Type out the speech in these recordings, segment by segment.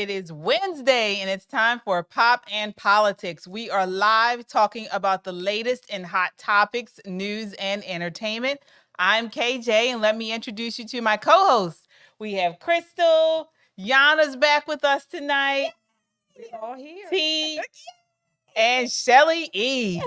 It is Wednesday, and it's time for Pop and Politics. We are live talking about the latest in hot topics, news, and entertainment. I'm KJ, and let me introduce you to my co-hosts. We have Crystal. Yana's back with us tonight. We're all here. T. And Shelly E.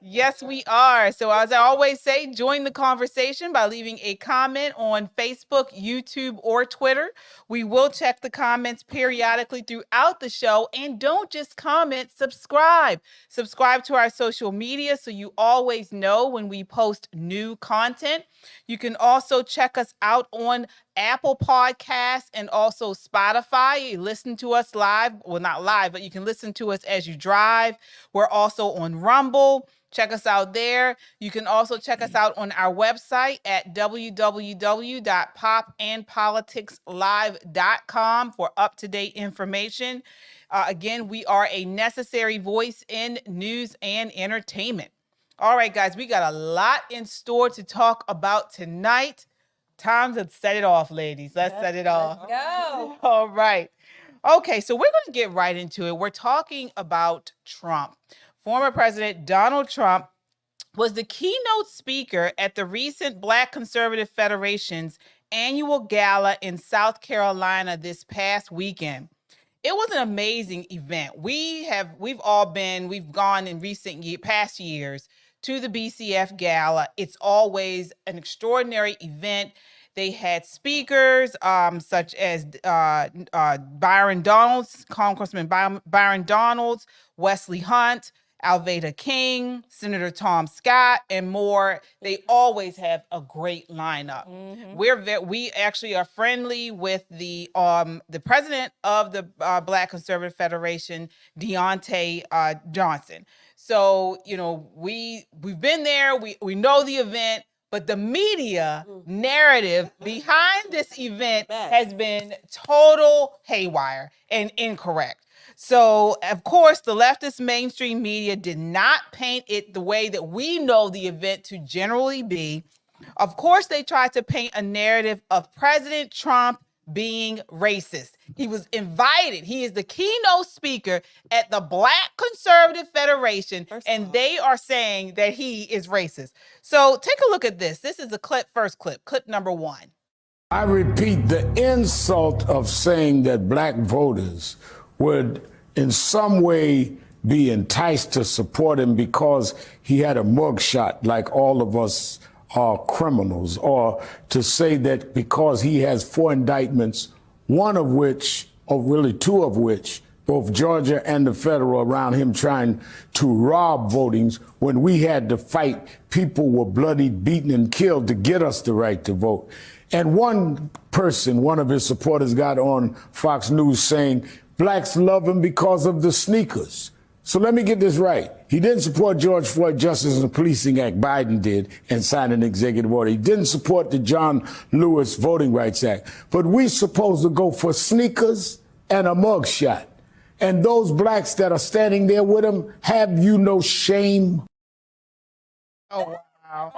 Yes, we are. So as I always say, join the conversation by leaving a comment on Facebook, YouTube, or Twitter. We will check the comments periodically throughout the show. And don't just comment, subscribe. Subscribe to our social media so you always know when we post new content. You can also check us out on Apple Podcasts and also Spotify. You listen to us live. Well, not live, but you can listen to us as you drive. We're also on Rumble. Check us out there. You can also check us out on our website at www.popandpoliticslive.com for up-to-date information. Again, we are a necessary voice in news and entertainment. All right, guys, we got a lot in store to talk about tonight. Time to set it off, ladies. Let's set it off. Let's go. All right. Okay, so we're going to get right into it. We're talking about Trump. Former President Donald Trump was the keynote speaker at the recent Black Conservative Federation's annual gala in South Carolina this past weekend. It was an amazing event. We've gone in past years to the BCF Gala. It's always an extraordinary event. They had speakers such as Byron Donalds, Congressman Byron Donalds, Wesley Hunt, Alveda King, Senator Tom Scott, and more. They always have a great lineup. Mm-hmm. We actually are friendly with the president of the Black Conservative Federation, Deontay Johnson. So, you know, we've been there. We know the event, but the media narrative behind this event has been total haywire and incorrect. So, of course, the leftist mainstream media did not paint it the way that we know the event to generally be. Of course, they tried to paint a narrative of President Trump being racist. He was invited. He is the keynote speaker at the Black Conservative Federation, and they are saying that he is racist. So take a look at this. This is the first clip number 1. I repeat, the insult of saying that black voters would in some way be enticed to support him because he had a mugshot like all of us are criminals, or to say that because he has 4 indictments, one of which, or really 2 of which, both Georgia and the federal, around him trying to rob votings when we had to fight, people were bloodied, beaten, and killed to get us the right to vote. And one of his supporters got on Fox News saying, blacks love him because of the sneakers. So let me get this right. He didn't support George Floyd Justice and the Policing Act. Biden did, and signed an executive order. He didn't support the John Lewis Voting Rights Act. But we supposed to go for sneakers and a mugshot. And those blacks that are standing there with him, have you no shame? Oh, wow.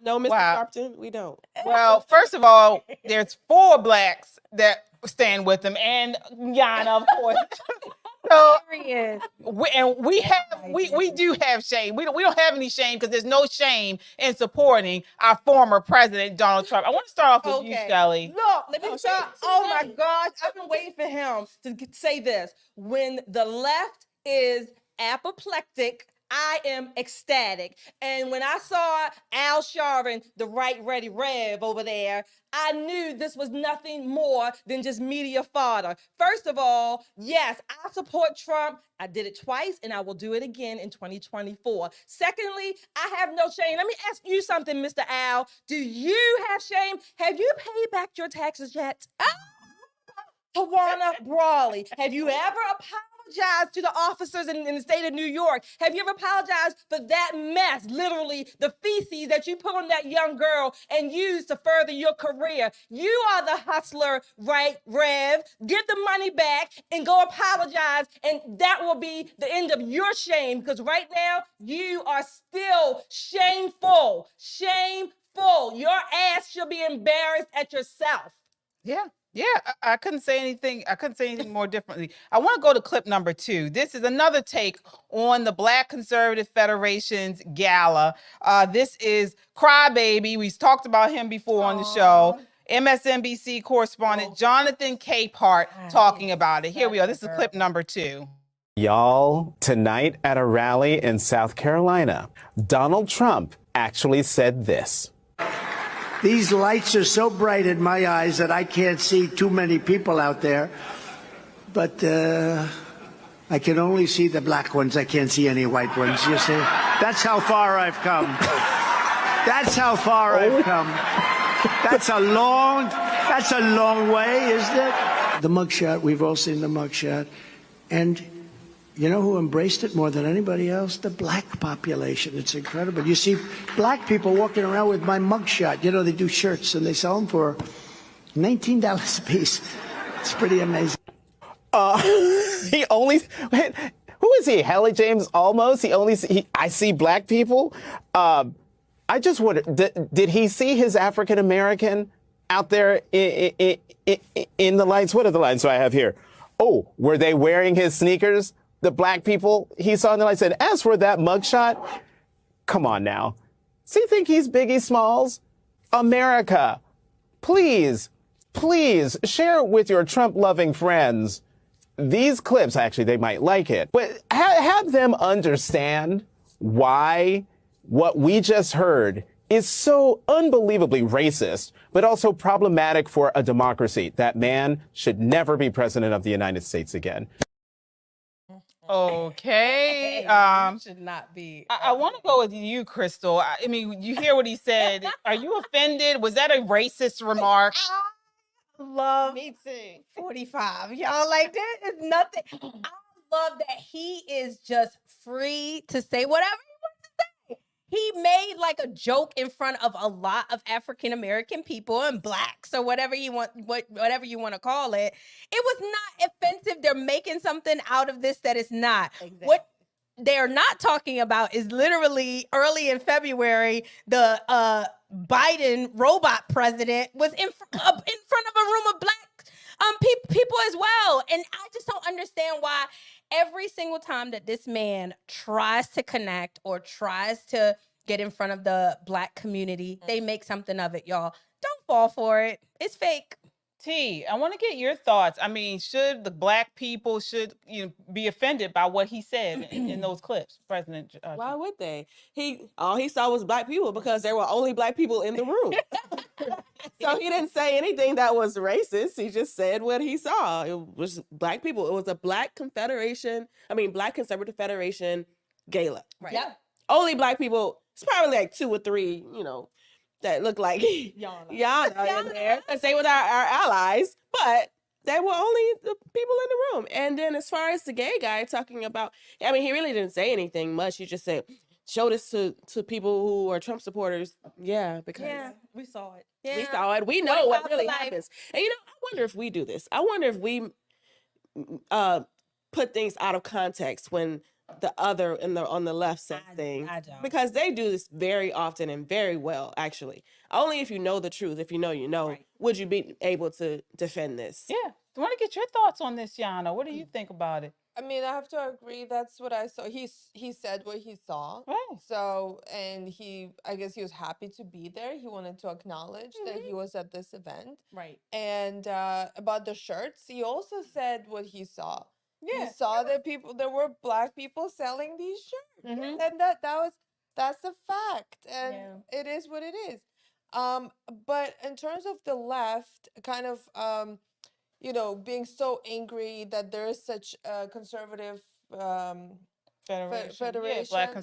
No, Mr. Wow. Sharpton, we don't. Well, first of all, there's 4 blacks that stand with him, and Yana, of course. So, we do have shame. We don't have any shame because there's no shame in supporting our former president, Donald Trump. I want to start off with you, Shelly. Look, let me start. Oh my gosh, I've been waiting for him to say this. When the left is apoplectic, I am ecstatic. And when I saw Al Sharpton, the right ready Rev over there, I knew this was nothing more than just media fodder. First of all, yes, I support Trump. I did it twice, and I will do it again in 2024. Secondly, I have no shame. Let me ask you something, Mr. Al. Do you have shame? Have you paid back your taxes yet? Tawana Brawley, have you ever apologized to the officers in the state of New York? Have you ever apologized for that mess, literally the feces that you put on that young girl and used to further your career? You are the hustler, right, Rev? Give the money back and go apologize, and that will be the end of your shame, because right now you are still shameful. Shameful. Your ass should be embarrassed at yourself. Yeah. Yeah, I couldn't say anything. I couldn't say anything more differently. I want to go to clip number 2. This is another take on the Black Conservative Federation's gala. This is Crybaby. We've talked about him before on the show. MSNBC correspondent Jonathan Capehart talking about it. Here we are. This is clip number 2. Y'all, tonight at a rally in South Carolina, Donald Trump actually said this. These lights are so bright in my eyes that I can't see too many people out there. But I can only see the black ones. I can't see any white ones, you see? That's how far I've come. That's how far I've come. That's a long way, isn't it? The mugshot, we've all seen the mugshot. And you know who embraced it more than anybody else? The black population. It's incredible. You see black people walking around with my mugshot. You know, they do shirts and they sell them for $19 a piece. It's pretty amazing. He only, who is he? Hallie James almost? I see black people. I just wonder, did he see his African American out there in the lights? What are the lines do I have here? Oh, were they wearing his sneakers? The black people he saw in the lights. And as for that mugshot, come on now. Does he think he's Biggie Smalls? America, please share it with your Trump-loving friends. These clips, actually, they might like it. But have them understand why what we just heard is so unbelievably racist, but also problematic for a democracy. That man should never be president of the United States again. Okay. Should not be. I want to go with you, Crystal. I mean, you hear what he said. Are you offended? Was that a racist remark? Love Me too. 45. Y'all, like, there is nothing. I love that he is just free to say whatever he wants to say. He made like a joke in front of a lot of African American people and blacks or whatever you want to call it. It was not offensive. They're making something out of this that is not. Exactly. What they're not talking about is literally early in February, the Biden robot president was in front of a room of black people as well. And I just don't understand why every single time that this man tries to connect or tries to get in front of the black community, they make something of it, y'all. Don't fall for it. It's fake. T, I want to get your thoughts. I mean, should the black people be offended by what he said in those clips, President? Why would they? All he saw was black people because there were only black people in the room. So he didn't say anything that was racist. He just said what he saw. It was black people. It was a Black Conservative Federation gala. Right. Yep. Only black people. It's probably like 2 or 3, that look like Yana in there, because they were our allies, but they were only the people in the room. And then as far as the gay guy talking about, I mean, he really didn't say anything much. He just said, show this to people who are Trump supporters. Yeah, because we saw it. we saw it. We know what really happens. And I wonder if we do this. I wonder if we put things out of context when the other on the left says things. I don't. Because they do this very often and very well, actually. Only if you know the truth, if you know, Right. would you be able to defend this? Yeah. I want to get your thoughts on this, Yana. What do you think about it? I mean, I have to agree. That's what I saw. He said what he saw. Right. So, and I guess he was happy to be there. He wanted to acknowledge that he was at this event. Right. And about the shirts, he also said what he saw. Yeah. He saw that there were black people selling these shirts, Mhm. and that's a fact, and it is what it is. But in terms of the left, kind of being so angry that there is such a conservative federation, Yeah, Black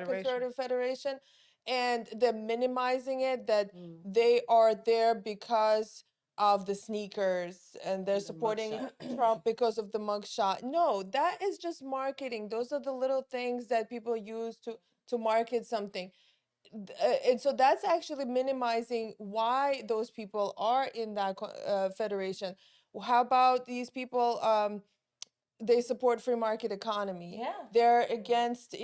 Conservative Federation, and they're minimizing it, that they are there because of the sneakers and they're supporting Trump because of the mugshot. No, that is just marketing. Those are the little things that people use to market something. And so that's actually minimizing why those people are in that federation. How about these people? They support free market economy. Yeah. They're against,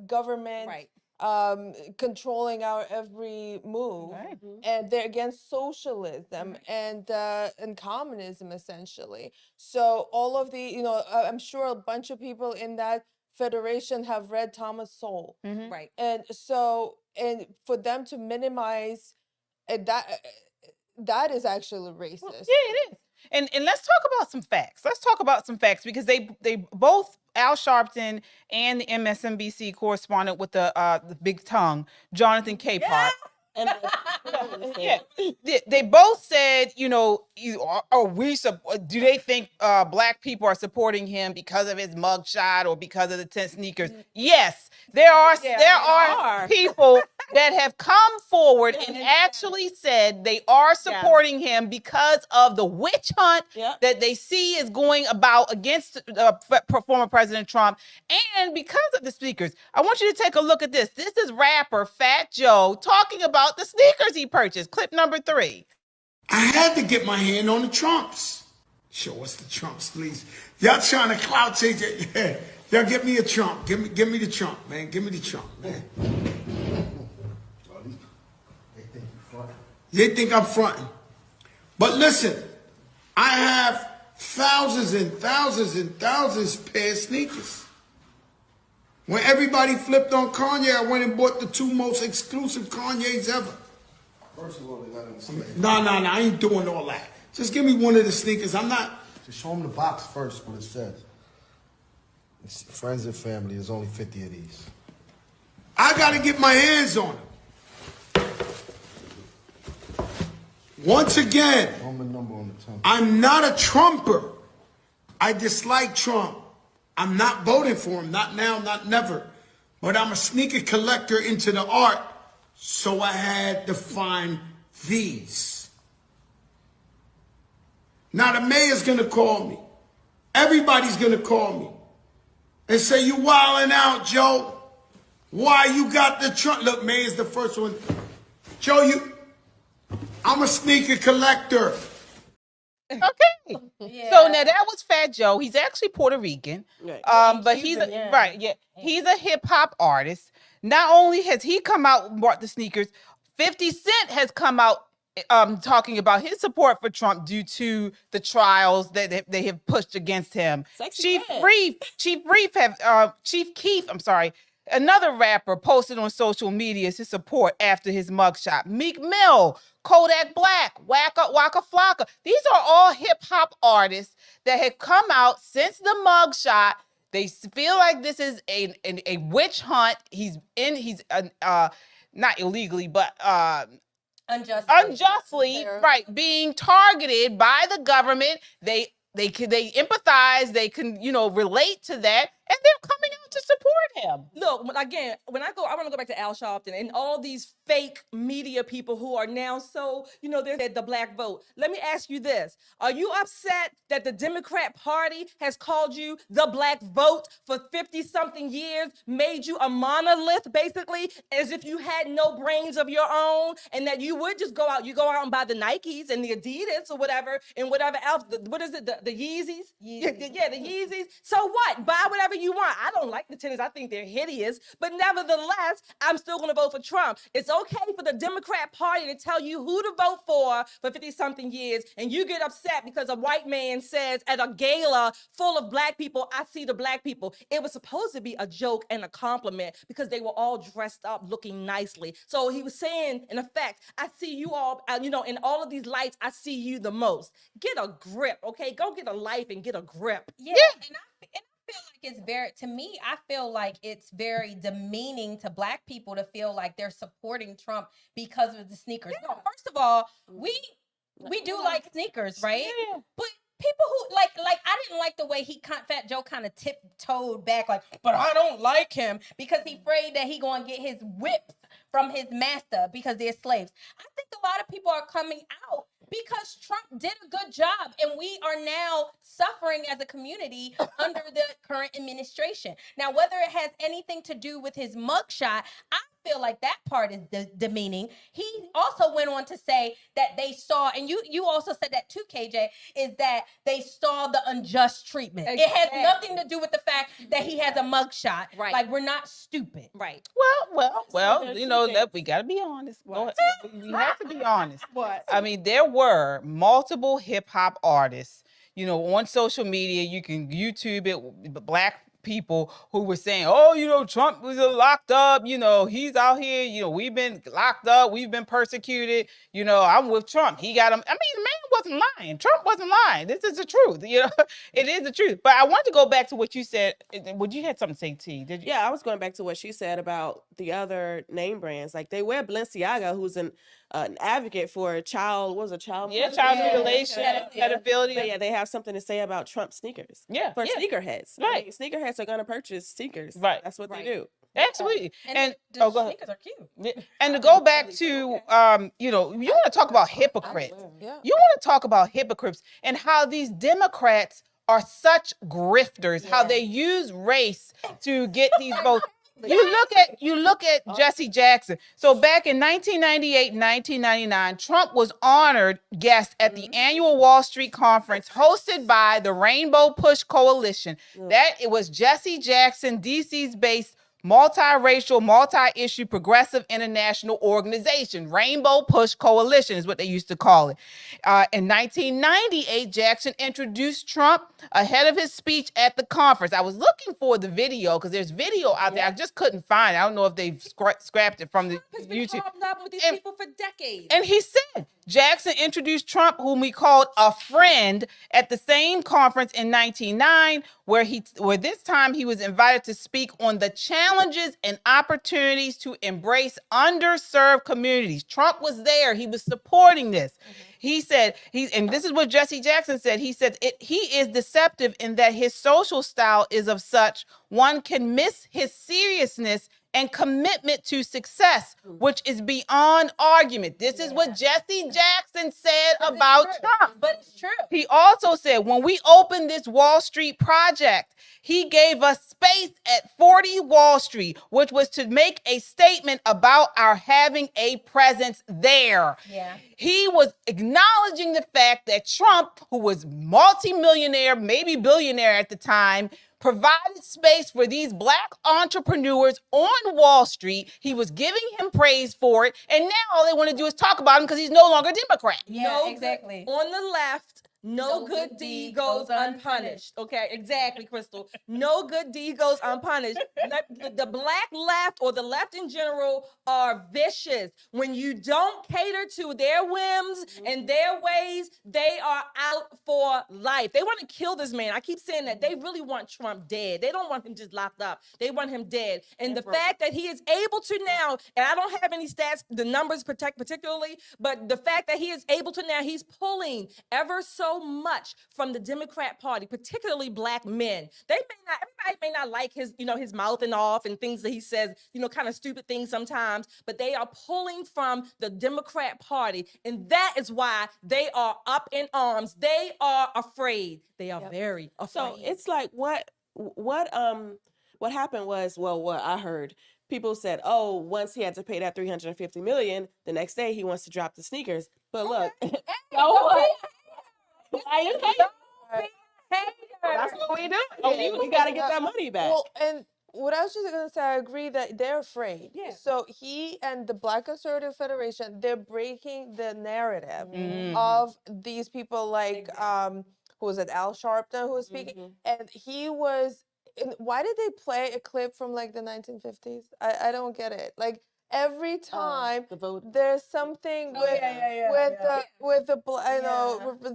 government. Right. controlling our every move, Right. and they're against socialism and communism essentially. So all of the, I'm sure a bunch of people in that federation have read Thomas Sowell, Right. and so and for them to minimize that is actually racist. Well, yeah, it is. And let's talk about some facts. Let's talk about some facts because they both, Al Sharpton and the MSNBC correspondent with the big tongue, Jonathan Capehart. And Yeah, they both said, do they think black people are supporting him because of his mugshot or because of the 10 sneakers? Yes, there are people that have come forward and actually said they are supporting him because of the witch hunt that they see is going about against former President Trump and because of the sneakers. I want you to take a look at this. This is rapper Fat Joe talking about the sneakers he purchased. Clip number 3. I had to get my hand on the Trumps. Show us the Trumps, please. Y'all trying to clout chase it. Y'all get me a Trump. Give me the Trump, man. Give me the Trump, man. They think I'm fronting. But listen, I have thousands and thousands and thousands pair of sneakers. When everybody flipped on Kanye, I went and bought the 2 most exclusive Kanyes ever. First of all, they got it. No, I ain't doing all that. Just give me one of the sneakers. I'm not. Just show them the box first, what it says. It's friends and family. There's only 50 of these. I got to get my hands on them. Once again, Number on the tongue. I'm not a Trumper. I dislike Trump. I'm not voting for him. Not now, not never. But I'm a sneaker collector into the art. So I had to find these. Now the mayor's going to call me. Everybody's going to call me and say, you wilding out, Joe. Why you got the Trump? Look, mayor's the first one. Joe, I'm a sneaker collector. Okay. So now that was Fat Joe. He's actually Puerto Rican. Right. But he's he's a hip hop artist. Not only has he come out and bought the sneakers, 50 Cent has come out talking about his support for Trump due to the trials that they have pushed against him. Chief Keef, another rapper, posted on social media his support after his mugshot. Meek Mill, Kodak Black, Waka Flocka. These are all hip hop artists that have come out since the mugshot. They feel like this is a witch hunt. He's not illegally, but unjustly, right, being targeted by the government. They empathize, they can, relate to that, and they're coming out to support him. Look, again, I want to go back to Al Sharpton and all these fake media people who are now so, they're the black vote. Let me ask you this. Are you upset that the Democrat Party has called you the black vote for 50-something years, made you a monolith, basically, as if you had no brains of your own, and that you would just go out and buy the Nikes and the Adidas or whatever, and whatever else, what is it, the Yeezys? Yeah, the Yeezys. So what? Buy whatever you want. I don't like the tennis. I think they're hideous. But nevertheless, I'm still going to vote for Trump. It's okay for the Democrat Party to tell you who to vote for 50-something years, and you get upset because a white man says at a gala full of black people, I see the black people. It was supposed to be a joke and a compliment because they were all dressed up looking nicely. So he was saying, in effect, I see you all, in all of these lights, I see you the most. Get a grip, okay? Go get a life and get a grip. Yeah. And I feel like I feel like it's very demeaning to black people to feel like they're supporting Trump because of the sneakers. No, first of all, we do like sneakers, right? Yeah. But people who like I didn't like the way Fat Joe kind of tiptoed back, like, but I don't like him because he's afraid that he gonna get his whips from his master because they're slaves. I think a lot of people are coming out because Trump did a good job, and we are now suffering as a community under the current administration. Now, whether it has anything to do with his mugshot, I feel like that part is demeaning. He also went on to say that they saw, and you also said that too, KJ, is that they saw the unjust treatment. It has nothing to do with the fact that he has a mugshot. Right. Like, we're not stupid. Right. Well, you know, that we got to be honest. We have to be honest. What? I mean, there were multiple hip hop artists, you know, on social media. You can YouTube it, black people who were saying, oh, you know, Trump was locked up, you know, he's out here, you know, we've been locked up, we've been persecuted, you know, I'm with Trump. He got him. I mean, the man wasn't lying. Trump wasn't lying. This is the truth. You know, it is the truth. But I want to go back to what you said. Would you had something to say, T? Did you? Yeah, I was going back to what she said about the other name brands. Like, they wear Balenciaga, who's an advocate for child mutilation, pedophilia. But yeah, they have something to say about Trump sneakers. Yeah, for sneakerheads. Right. I mean, sneakerheads are going to purchase sneakers. Right. That's what they do. Absolutely. And the sneakers are cute. And to go back to, you know, you want to talk about hypocrites. Yeah. You want to talk about hypocrites and how these Democrats are such grifters, how they use race to get these votes. You look at Jesse Jackson. So back in 1998, 1999, Trump was honored guest at the annual Wall Street conference hosted by the Rainbow Push Coalition. That it was Jesse Jackson, DC's based multiracial, multi-issue, progressive international organization. Rainbow Push Coalition is what they used to call it. In 1998, Jackson introduced Trump ahead of his speech at the conference. I was looking for the video because there's video out there. I just couldn't find it. I don't know if they've scrapped it from the YouTube. With these people for decades. And he said, Jackson introduced Trump, whom we called a friend, at the same conference in 1999, where this time he was invited to speak on the challenges and opportunities to embrace underserved communities. Trump was there. He was supporting this. He said, and this is what Jesse Jackson said. He said, he is deceptive in that his social style is of such one can miss his seriousness and commitment to success, which is beyond argument. This is what Jesse Jackson said about Trump. But it's true. He also said, when we opened this Wall Street project, he gave us space at 40 Wall Street, which was to make a statement about our having a presence there. Yeah. He was acknowledging the fact that Trump, who was multimillionaire, maybe billionaire at the time, provided space for these black entrepreneurs on Wall Street. He was giving him praise for it. And now all they want to do is talk about him because he's no longer a Democrat. Yeah, exactly. On the left, no good deed goes unpunished. Okay, exactly, Crystal. No good deed goes unpunished. The black left, or the left in general, are vicious. When you don't cater to their whims and their ways, they are out for life. They want to kill this man. I keep saying that. They really want Trump dead. They don't want him just locked up. They want him dead. And the fact that he is able to now, and I don't have any stats, the numbers particularly, but the fact that he is able to now, he's pulling ever so much from the Democrat Party, particularly black men. Everybody may not like his, his mouth and off and things that he says, kind of stupid things sometimes, but they are pulling from the Democrat Party. And that is why they are up in arms. They are afraid. They are very afraid. So it's like what happened was, what I heard, people said, oh, once he had to pay that $350 million, the next day he wants to drop the sneakers. But look, that's what we do. We got to get that money back. Well, and what I was just going to say, I agree that they're afraid. Yeah. So he and the Black Conservative Federation, they're breaking the narrative of these people like, who was it, Al Sharpton, who was speaking? And he was, why did they play a clip from like the 1950s? I don't get it. Like, every time there's something with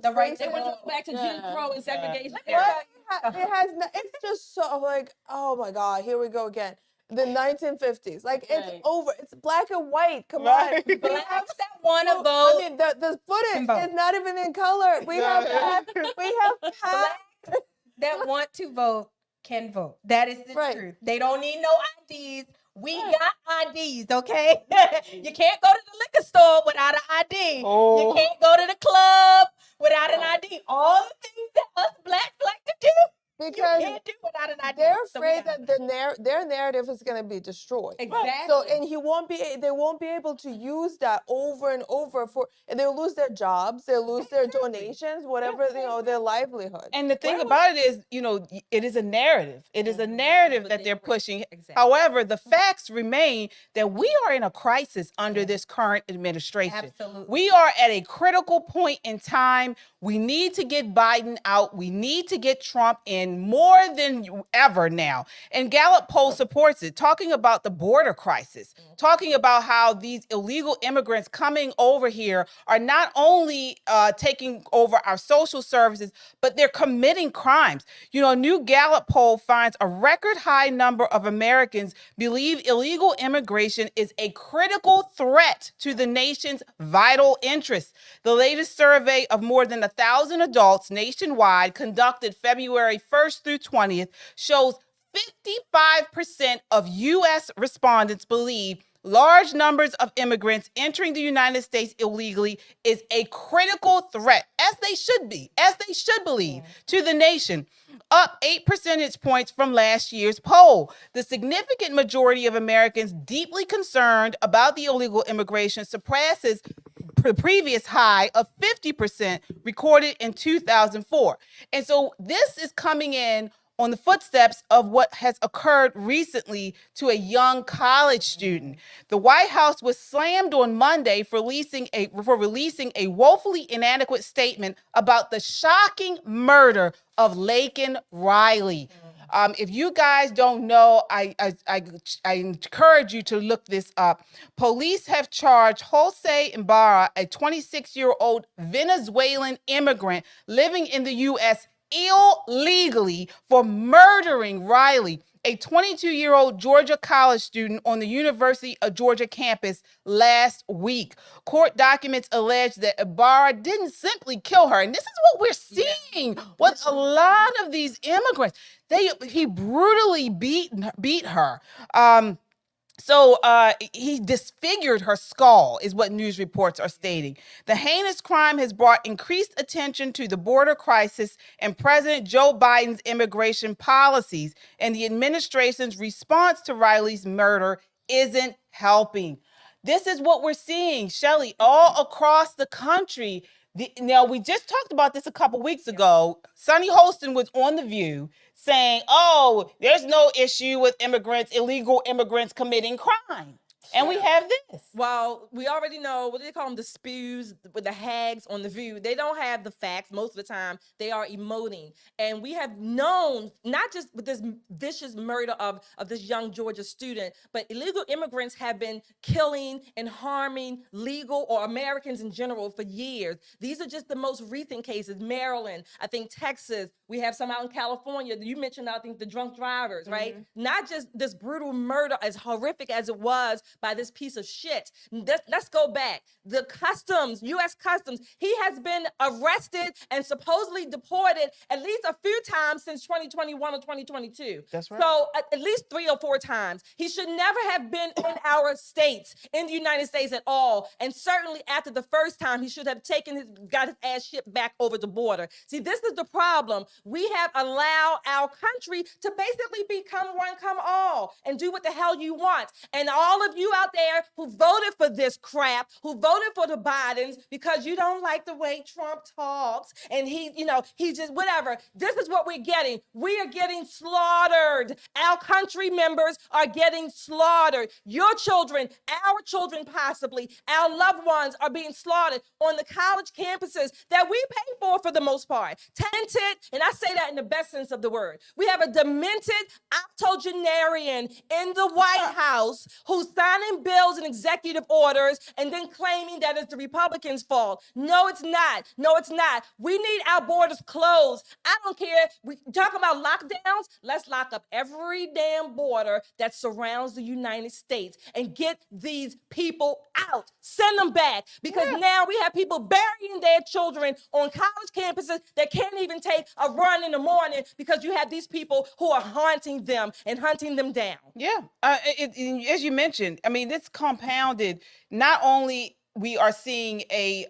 the race. They want to go back to Jim Crow and segregation. It's just so like, oh my God, here we go again. The 1950s, like it's over. It's black and white. Come on, blacks that want to vote. I mean, the footage is not even in color. We have blacks that want to vote can vote. That is the truth. They don't need no IDs. We got IDs, okay? You can't go to the liquor store without an ID. You can't go to the club without an ID. All the things that us blacks like to do, because you can't do put out an idea. They're So we afraid gotta- that their narrative is going to be destroyed. Exactly. So, and they won't be able to use that over and over and they'll lose their jobs, they'll lose their donations, whatever, their livelihood. And the thing about it is, it is a narrative. It is a narrative that they're pushing. However, the facts remain that we are in a crisis under this current administration. Absolutely. We are at a critical point in time. We need to get Biden out. We need to get Trump in more than ever now. And Gallup poll supports it, talking about the border crisis, talking about how these illegal immigrants coming over here are not only taking over our social services, but they're committing crimes. A new Gallup poll finds a record high number of Americans believe illegal immigration is a critical threat to the nation's vital interests. The latest survey of more than 1,000 adults nationwide, conducted February 1st through 20th, shows 55% of U.S. respondents believe large numbers of immigrants entering the United States illegally is a critical threat, as they should believe, to the nation, up 8 percentage points from last year's poll. The significant majority of Americans deeply concerned about the illegal immigration surpasses the previous high of 50% recorded in 2004. And so this is coming in on the footsteps of what has occurred recently to a young college student. The White House was slammed on Monday for releasing a woefully inadequate statement about the shocking murder of Laken Riley. If you guys don't know, I encourage you to look this up. Police have charged Jose Ibarra, a 26-year-old Venezuelan immigrant living in the U.S. illegally, for murdering Riley, a 22-year-old Georgia college student on the University of Georgia campus last week. Court documents allege that Ibarra didn't simply kill her. And this is what we're seeing with a lot of these immigrants. He brutally beat her. So he disfigured her skull, is what news reports are stating. The heinous crime has brought increased attention to the border crisis and President Joe Biden's immigration policies, and the administration's response to Riley's murder isn't helping. This is what we're seeing, Shelley, all across the country. Now, we just talked about this a couple weeks ago. Sonny Holston was on The View saying, there's no issue with illegal immigrants committing crime. And we have this. Well, we already know, what do they call them? The spews with the hags on The View. They don't have the facts most of the time. They are emoting. And we have known, not just with this vicious murder of this young Georgia student, but illegal immigrants have been killing and harming legal or Americans in general for years. These are just the most recent cases. Maryland, I think Texas, we have some out in California. You mentioned, I think, the drunk drivers, right? Not just this brutal murder, as horrific as it was, by this piece of shit. Let's go back. The customs, U.S. Customs, he has been arrested and supposedly deported at least a few times since 2021 or 2022. That's right. So at least 3 or 4 times. He should never have been in our states, in the United States at all. And certainly after the first time, he should have got his ass shipped back over the border. See, this is the problem. We have allowed our country to basically become one come all and do what the hell you want. And all of you out there who voted for this crap, who voted for the Bidens because you don't like the way Trump talks and he just whatever. This is what we're getting. We are getting slaughtered. Our country members are getting slaughtered. Your children, our children possibly, our loved ones are being slaughtered on the college campuses that we pay for the most part. Tainted, and I say that in the best sense of the word. We have a demented octogenarian in the White House who's signing bills and executive orders and then claiming that it's the Republicans' fault. No, it's not. No, it's not. We need our borders closed. I don't care. We talk about lockdowns. Let's lock up every damn border that surrounds the United States and get these people out. Send them back, because now we have people burying their children on college campuses that can't even take a run in the morning because you have these people who are haunting them and hunting them down. Yeah. As you mentioned, I mean, this compounded, not only we are seeing a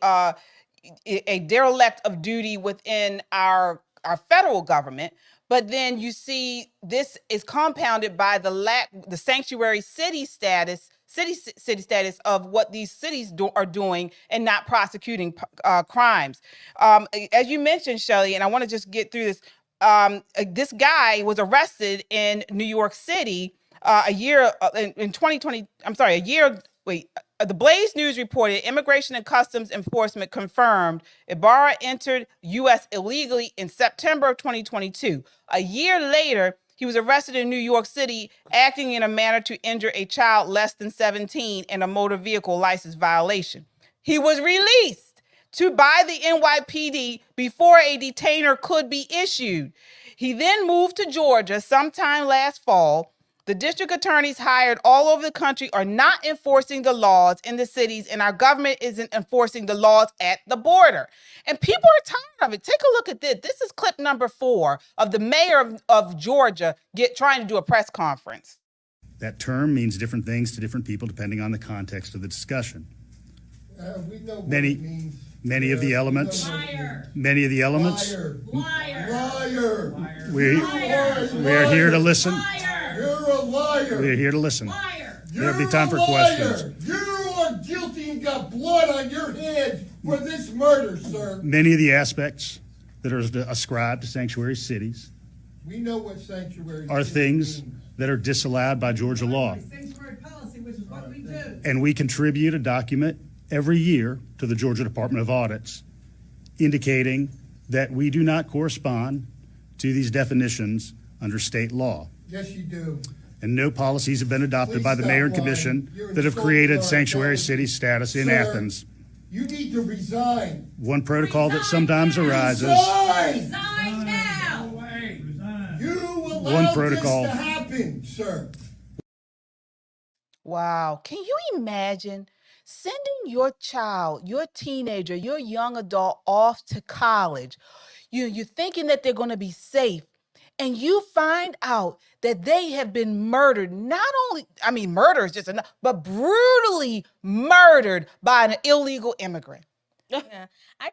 derelict of duty within our federal government, But then you see this is compounded by the sanctuary city status of what these cities are doing and not prosecuting crimes. As you mentioned, Shelley, and I want to just get through this. This guy was arrested in New York City a year in 2020. I'm sorry, a year. Wait. The Blaze News reported Immigration and Customs Enforcement confirmed Ibarra entered U.S. illegally in September of 2022. A year later, he was arrested in New York City, acting in a manner to injure a child less than 17 in a motor vehicle license violation. He was released by the NYPD before a detainer could be issued. He then moved to Georgia sometime last fall. The district attorneys hired all over the country are not enforcing the laws in the cities, and our government isn't enforcing the laws at the border. And people are tired of it. Take a look at this. This is clip number 4 of the mayor of Georgia trying to do a press conference. That term means different things to different people depending on the context of the discussion. We know what Many- it means. Many of the elements. Many of the elements. Liar. We are here to listen. You're a liar. We are here to listen. There'll be time for You're a liar. questions. You are guilty and got blood on your hands for this murder, sir. Many of the aspects that are ascribed to sanctuary cities We know what sanctuary are city things means. that are disallowed by Georgia law. Sanctuary policy, which is what we do. And we contribute a document every year to the Georgia Department of Audits indicating that we do not correspond to these definitions under state law. Yes, you do. And no policies have been adopted Please by the stop mayor and lying. commission You're that have insulting created our sanctuary authority. city status in Sir, Athens. You need to resign. One protocol that sometimes arises. Resign! now. You allowed One protocol. this to happen, sir. Wow. Can you imagine sending your child, your teenager, your young adult off to college? You're thinking that they're going to be safe, and you find out that they have been murdered. Not only, I mean, murder is just enough, but brutally murdered by an illegal immigrant. Yeah, I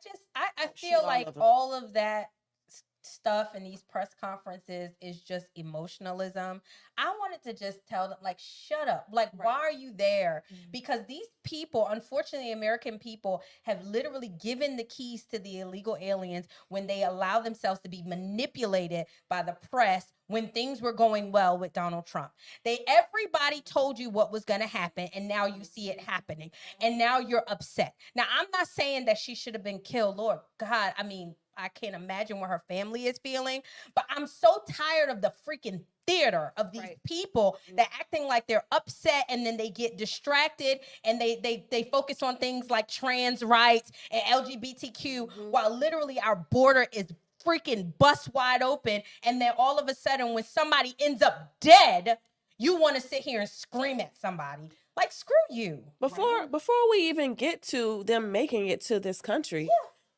feel like all of that stuff in these press conferences is just emotionalism. I wanted to just tell them, like, shut up. Like, why are you there? Because these people, unfortunately, American people, have literally given the keys to the illegal aliens when they allow themselves to be manipulated by the press when things were going well with Donald Trump. Everybody told you what was going to happen, and now you see it happening, and now you're upset. Now, I'm not saying that she should have been killed. Lord God, I mean, I can't imagine what her family is feeling, but I'm so tired of the freaking theater of these people that acting like they're upset, and then they get distracted and they focus on things like trans rights and LGBTQ while literally our border is freaking bust wide open. And then all of a sudden, when somebody ends up dead, you want to sit here and scream at somebody. Like, screw you. Before we even get to them making it to this country,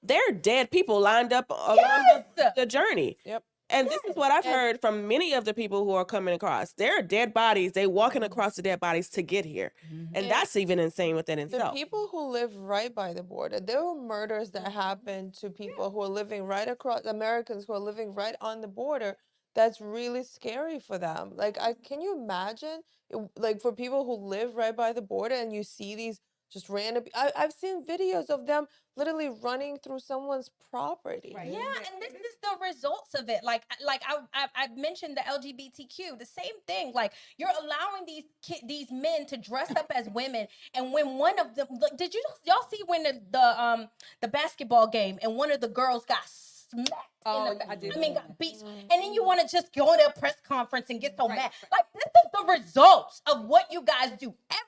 there are dead people lined up along the journey. Yep. And this is what I've heard from many of the people who are coming across. There are dead bodies. They walking across the dead bodies to get here. And that's even insane within The itself. people who live right by the border, there were murders that happened to people who are living right across, Americans who are living right on the border. That's really scary for them. Like, can you imagine, like, for people who live right by the border and you see these just random, I've seen videos of them literally running through someone's property. Yeah, and this is the results of it. Like I mentioned the LGBTQ, the same thing. Like, you're allowing these men to dress up as women, and when one of them, like, did y'all see when the basketball game and one of the girls got smacked? Got beat, and then you want to just go to a press conference and get so mad. Like, this is the results of what you guys do every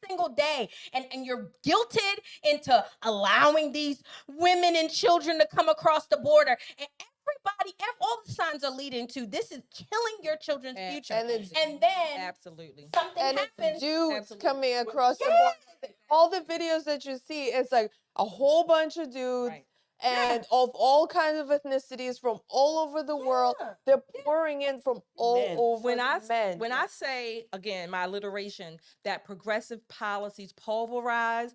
single day, and you're guilted into allowing these women and children to come across the border, and all the signs are leading to this is killing your children's future. And then Absolutely. something And happens. it's dudes coming across the border. All the videos that you see, it's like a whole bunch of dudes and of all kinds of ethnicities from all over the world. They're pouring in from all over. When men. I say, again, my alliteration, that progressive policies pulverize,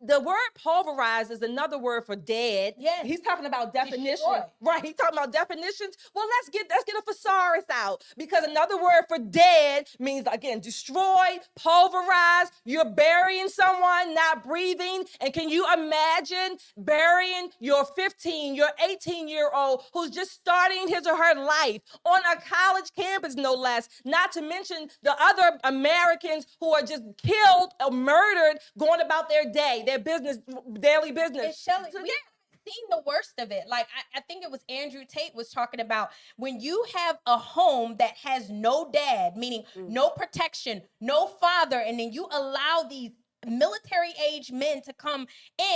the word pulverized is another word for dead. Yes. He's talking about definition. Destroy. Right. He's talking about definitions. Well, let's get a thesaurus out, because another word for dead means, again, destroyed, pulverized. You're burying someone, not breathing. And can you imagine burying your 15, your 18-year-old who's just starting his or her life on a college campus, no less, not to mention the other Americans who are just killed or murdered going about their day, their business, daily business. And Shelley, So, we haven't seen the worst of it. Like, I think it was Andrew Tate was talking about when you have a home that has no dad, meaning no protection, no father, and then you allow these military age men to come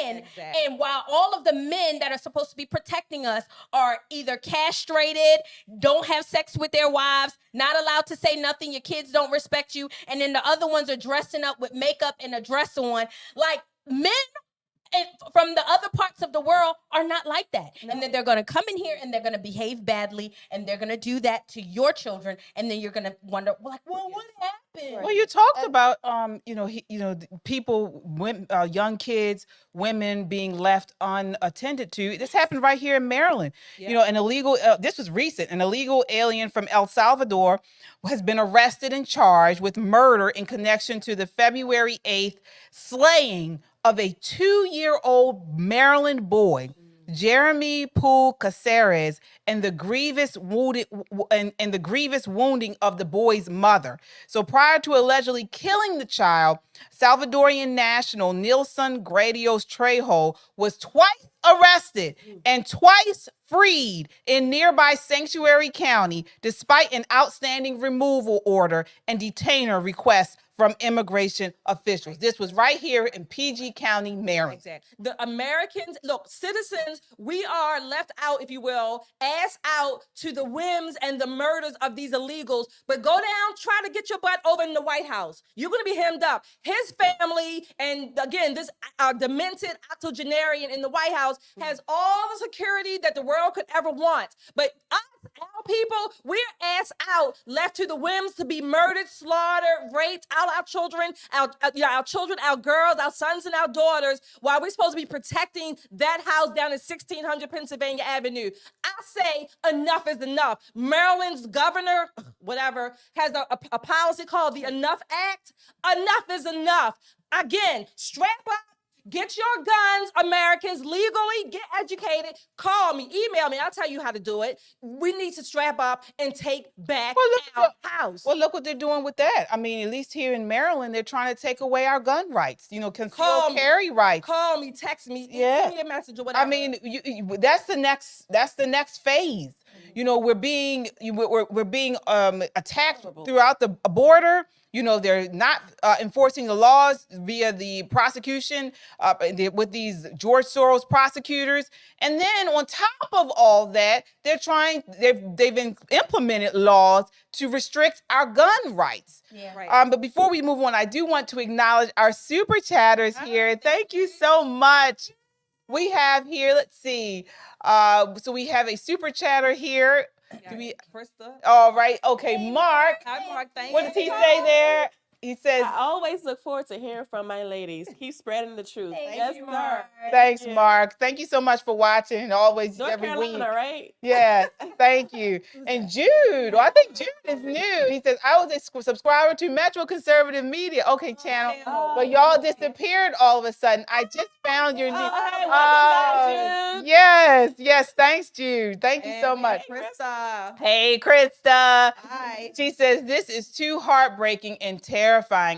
in, Exactly. and while all of the men that are supposed to be protecting us are either castrated, don't have sex with their wives, not allowed to say nothing, your kids don't respect you, and then the other ones are dressing up with makeup and a dress on. Like, men from the other parts of the world are not like that. No. And then they're going to come in here and they're going to behave badly, and they're going to do that to your children, and then you're going to wonder, like, well, what happened? Well, you talked about, people, women, young kids, women being left unattended to. This happened right here in Maryland. Yeah. An illegal, this was recent, an illegal alien from El Salvador has been arrested and charged with murder in connection to the February 8th slaying of a 2-year-old Maryland boy, Jeremy Poole Caceres, and the grievous wounding of the boy's mother. So prior to allegedly killing the child, Salvadorian national Nilson Gradios Trejo was twice arrested and twice freed in nearby Sanctuary County, despite an outstanding removal order and detainer request from immigration officials. This was right here in PG County, Maryland. Exactly. The Americans, look, citizens, we are left out, if you will, ass out to the whims and the murders of these illegals. But go down, try to get your butt over in the White House. You're going to be hemmed up. His family, and again, this demented octogenarian in the White House has all the security that the world could ever want. But us, our people, we're ass out, left to the whims to be murdered, slaughtered, raped, our children, our girls, our sons and our daughters, while we're supposed to be protecting that house down in 1600 Pennsylvania Avenue. I say enough is enough. Maryland's governor, whatever, has a policy called the Enough Act. Enough is enough. Again, strap up. Get your guns, Americans, legally, get educated, call me, email me, I'll tell you how to do it. We need to strap up and take back our house. Well, look what they're doing with that. I mean, at least here in Maryland, they're trying to take away our gun rights, concealed carry rights. Call me, text me, yeah. send me a message or whatever. I mean, that's the next phase. We're being attacked throughout the border. They're not enforcing the laws via the prosecution with these George Soros prosecutors. And then on top of all that, they've implemented laws to restrict our gun rights. Yeah. Right. But before we move on, I do want to acknowledge our super chatters here. Thank you so much. We have here, let's see. So we have a super chatter here. Krista. All right. Okay, Mark. Hi, Mark. Thank What you. does he say there? He says, I always look forward to hearing from my ladies. Keep spreading the truth. Yes, sir. Thanks, Mark. Thank you so much for watching. Always North every Carolina, week. right? Yeah, thank you. And Jude, I think Jude is new. He says, I was a subscriber to Metro Conservative Media. Okay, channel. But y'all disappeared all of a sudden. I just found your new. Hey, welcome back, Jude. Yes. Thanks, Jude. Thank you so much. Krista. Hey, Krista. Hi. She says, this is too heartbreaking and terrifying.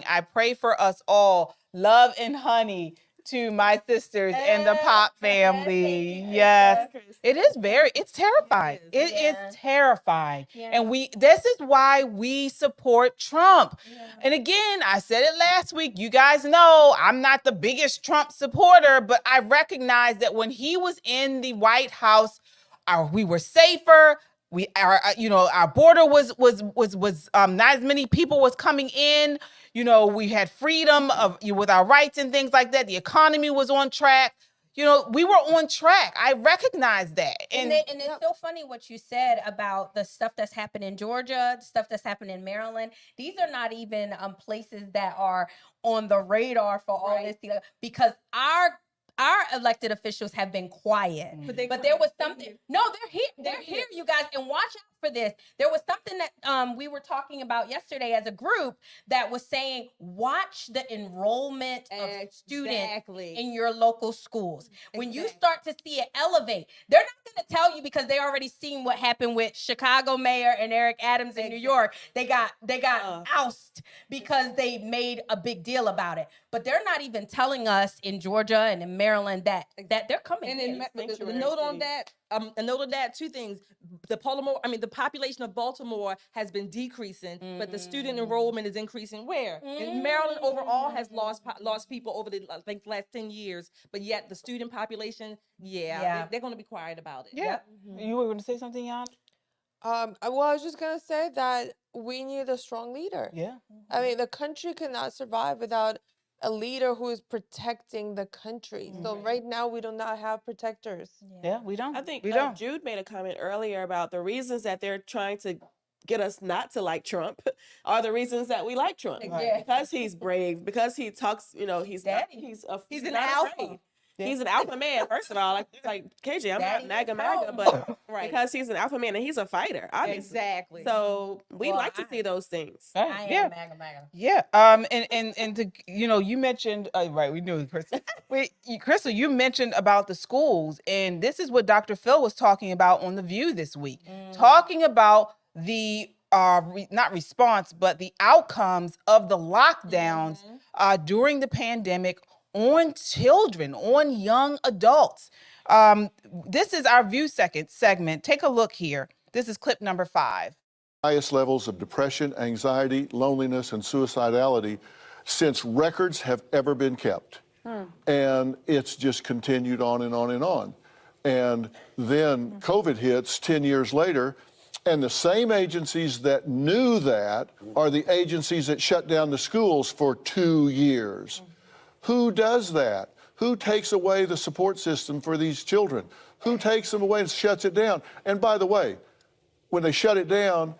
I pray for us all. Love and honey to my sisters and the Pop family. Yes. It's terrifying. It is terrifying. Yeah. And this is why we support Trump. Yeah. And again, I said it last week. You guys know I'm not the biggest Trump supporter, but I recognize that when he was in the White House, we were safer. Our border was not as many people was coming in. We had freedom with our rights and things like that. The economy was on track. you know, we were on track. I recognize that. And it's so funny what you said about the stuff that's happened in Georgia, the stuff that's happened in Maryland. These are not even places that are on the radar for all this, because our elected officials have been quiet. But there was something. No, they're here. They're here, you guys, and watch out for this. There was something that we were talking about yesterday as a group that was saying, watch the enrollment of students in your local schools. When you start to see it elevate, they're not going to tell you because they already seen what happened with Chicago Mayor and Eric Adams in New York. They got ousted because they made a big deal about it. But they're not even telling us in Georgia and in Maryland that they're coming. And a note on that, two things. The population of Baltimore has been decreasing, but the student enrollment is increasing. Where? And Maryland overall has lost people over the last 10 years, but yet the student population, they're going to be quiet about it. Yeah. You were going to say something, Jan? Well, I was just gonna say that we need a strong leader. Yeah. I mean, the country cannot survive without a leader who is protecting the country. So right now we do not have protectors. Yeah, we don't. I think we don't. Jude made a comment earlier about the reasons that they're trying to get us not to like Trump are the reasons that we like Trump. Exactly. Because he's brave, because he talks, he's not, he's an not alpha. afraid. He's an alpha man, first of all. Like KJ, I'm Daddy not is MAGA, but because he's an alpha man and he's a fighter, obviously. Exactly. So we like to see those things. I am MAGA. Yeah. And to, you mentioned right. We knew Crystal. Wait, Crystal, you mentioned about the schools, and this is what Dr. Phil was talking about on The View this week, talking about the not response, but the outcomes of the lockdowns during the pandemic on children, on young adults. This is our View segment. Take a look here. This is clip number 5. Highest levels of depression, anxiety, loneliness, and suicidality since records have ever been kept. And it's just continued on and on and on. And then COVID hits 10 years later, and the same agencies that knew that are the agencies that shut down the schools for 2 years. Who does that? Who takes away the support system for these children? Who takes them away and shuts it down? And by the way, when they shut it down,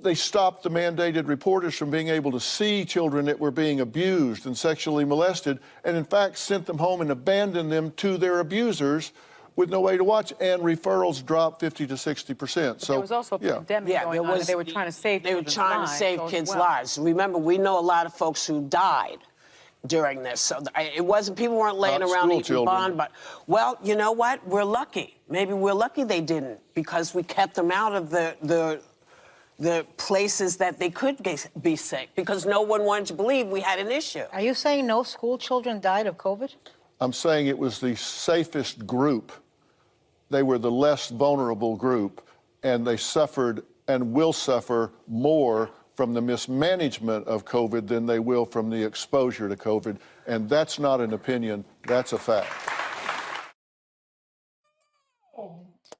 they stopped the mandated reporters from being able to see children that were being abused and sexually molested, and in fact sent them home and abandoned them to their abusers with no way to watch, and referrals dropped 50 to 60%. So there was also a pandemic going on, and they were trying to save kids' lives. Remember, we know a lot of folks who died during this. So it wasn't, people weren't laying around eating bond, but, well, you know what? We're lucky. Maybe we're lucky they didn't, because we kept them out of the places that they could be sick, because no one wanted to believe we had an issue. Are you saying no school children died of COVID? I'm saying it was the safest group. They were the less vulnerable group, and they suffered and will suffer more from the mismanagement of COVID than they will from the exposure to COVID. And that's not an opinion, that's a fact.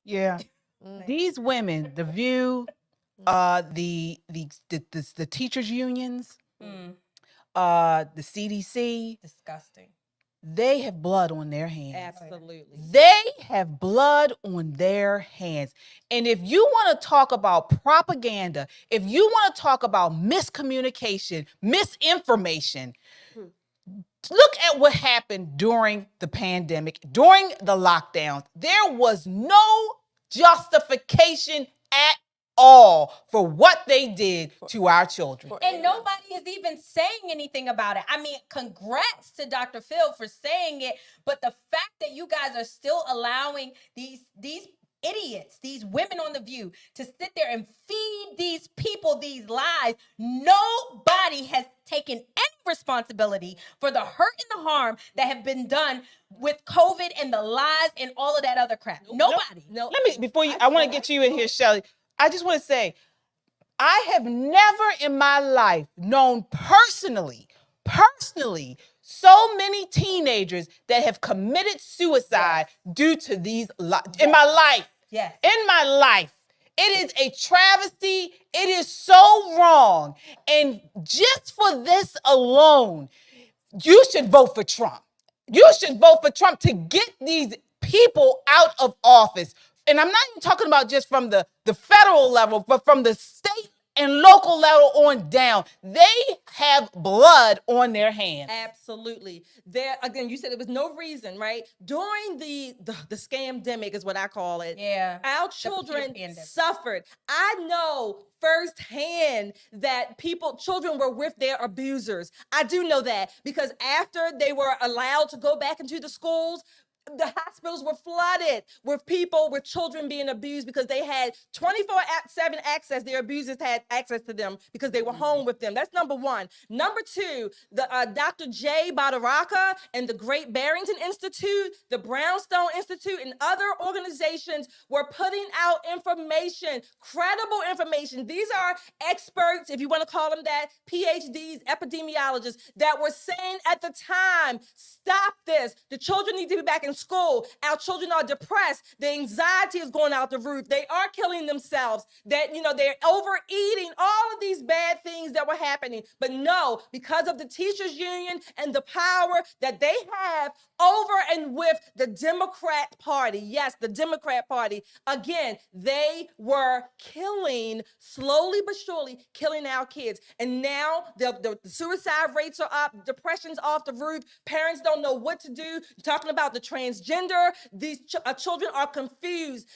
Yeah. These women, The View, the teachers unions, the CDC. Disgusting. They have blood on their hands. Absolutely. They have blood on their hands. And if you want to talk about propaganda, if you want to talk about miscommunication, misinformation, look at what happened during the pandemic, during the lockdowns. There was no justification at all for what they did to our children. And nobody is even saying anything about it. I mean, congrats to Dr. Phil for saying it, but the fact that you guys are still allowing these idiots, these women on The View, to sit there and feed these people these lies, nobody has taken any responsibility for the hurt and the harm that have been done with COVID and the lies and all of that other crap. Nobody. No. Let me, I want to get you in here, Shelley. I just want to say, I have never in my life known personally, so many teenagers that have committed suicide due to these lies. In my life. Yes. In my life. It is a travesty. It is so wrong. And just for this alone, you should vote for Trump. you should vote for Trump to get these people out of office. And I'm not even talking about just from the federal level, but from the state and local level on down. They have blood on their hands. Absolutely. There again, you said there was no reason, right? During the scamdemic is what I call it. Yeah. Our children suffered. I know firsthand that children were with their abusers. I do know that because after they were allowed to go back into the schools, the hospitals were flooded with children being abused because they had 24/7 access. Their abusers had access to them because they were home with them. That's number one. Number two, the Dr. J. Badaraka and the Great Barrington Institute, the Brownstone Institute, and other organizations were putting out information, credible information. These are experts, if you want to call them that, PhDs, epidemiologists, that were saying at the time, stop this. The children need to be back in school. Our children are depressed. The anxiety is going out the roof. They are killing themselves. That, they're overeating, all of these bad things that were happening. But no, because of the teachers union and the power that they have over and with the Democrat Party. Yes, the Democrat Party. Again, they were killing, slowly but surely, killing our kids. And now the suicide rates are up, depression's off the roof, parents don't know what to do. Talking about the transgender, these children are confused.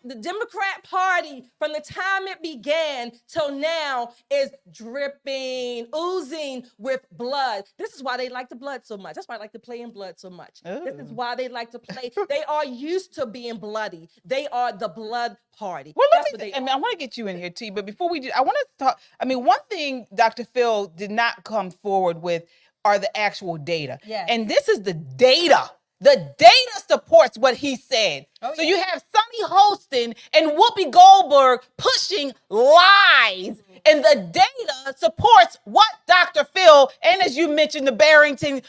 The Democrat Party, from the time it began till now, is dripping, oozing with blood. This is why they like the blood so much. That's why I like to play in blood so much. Ooh. This is why they like to play. They are used to being bloody. They are the blood party. Well, I want to get you in here, T, but before we do, I want to talk. One thing Dr. Phil did not come forward with are the actual data. Yes. And this is the data. The data supports what he said. So you have Sonny Holston and Whoopi Goldberg pushing lies. And the data supports what Dr. Phil, and as you mentioned, the Barrington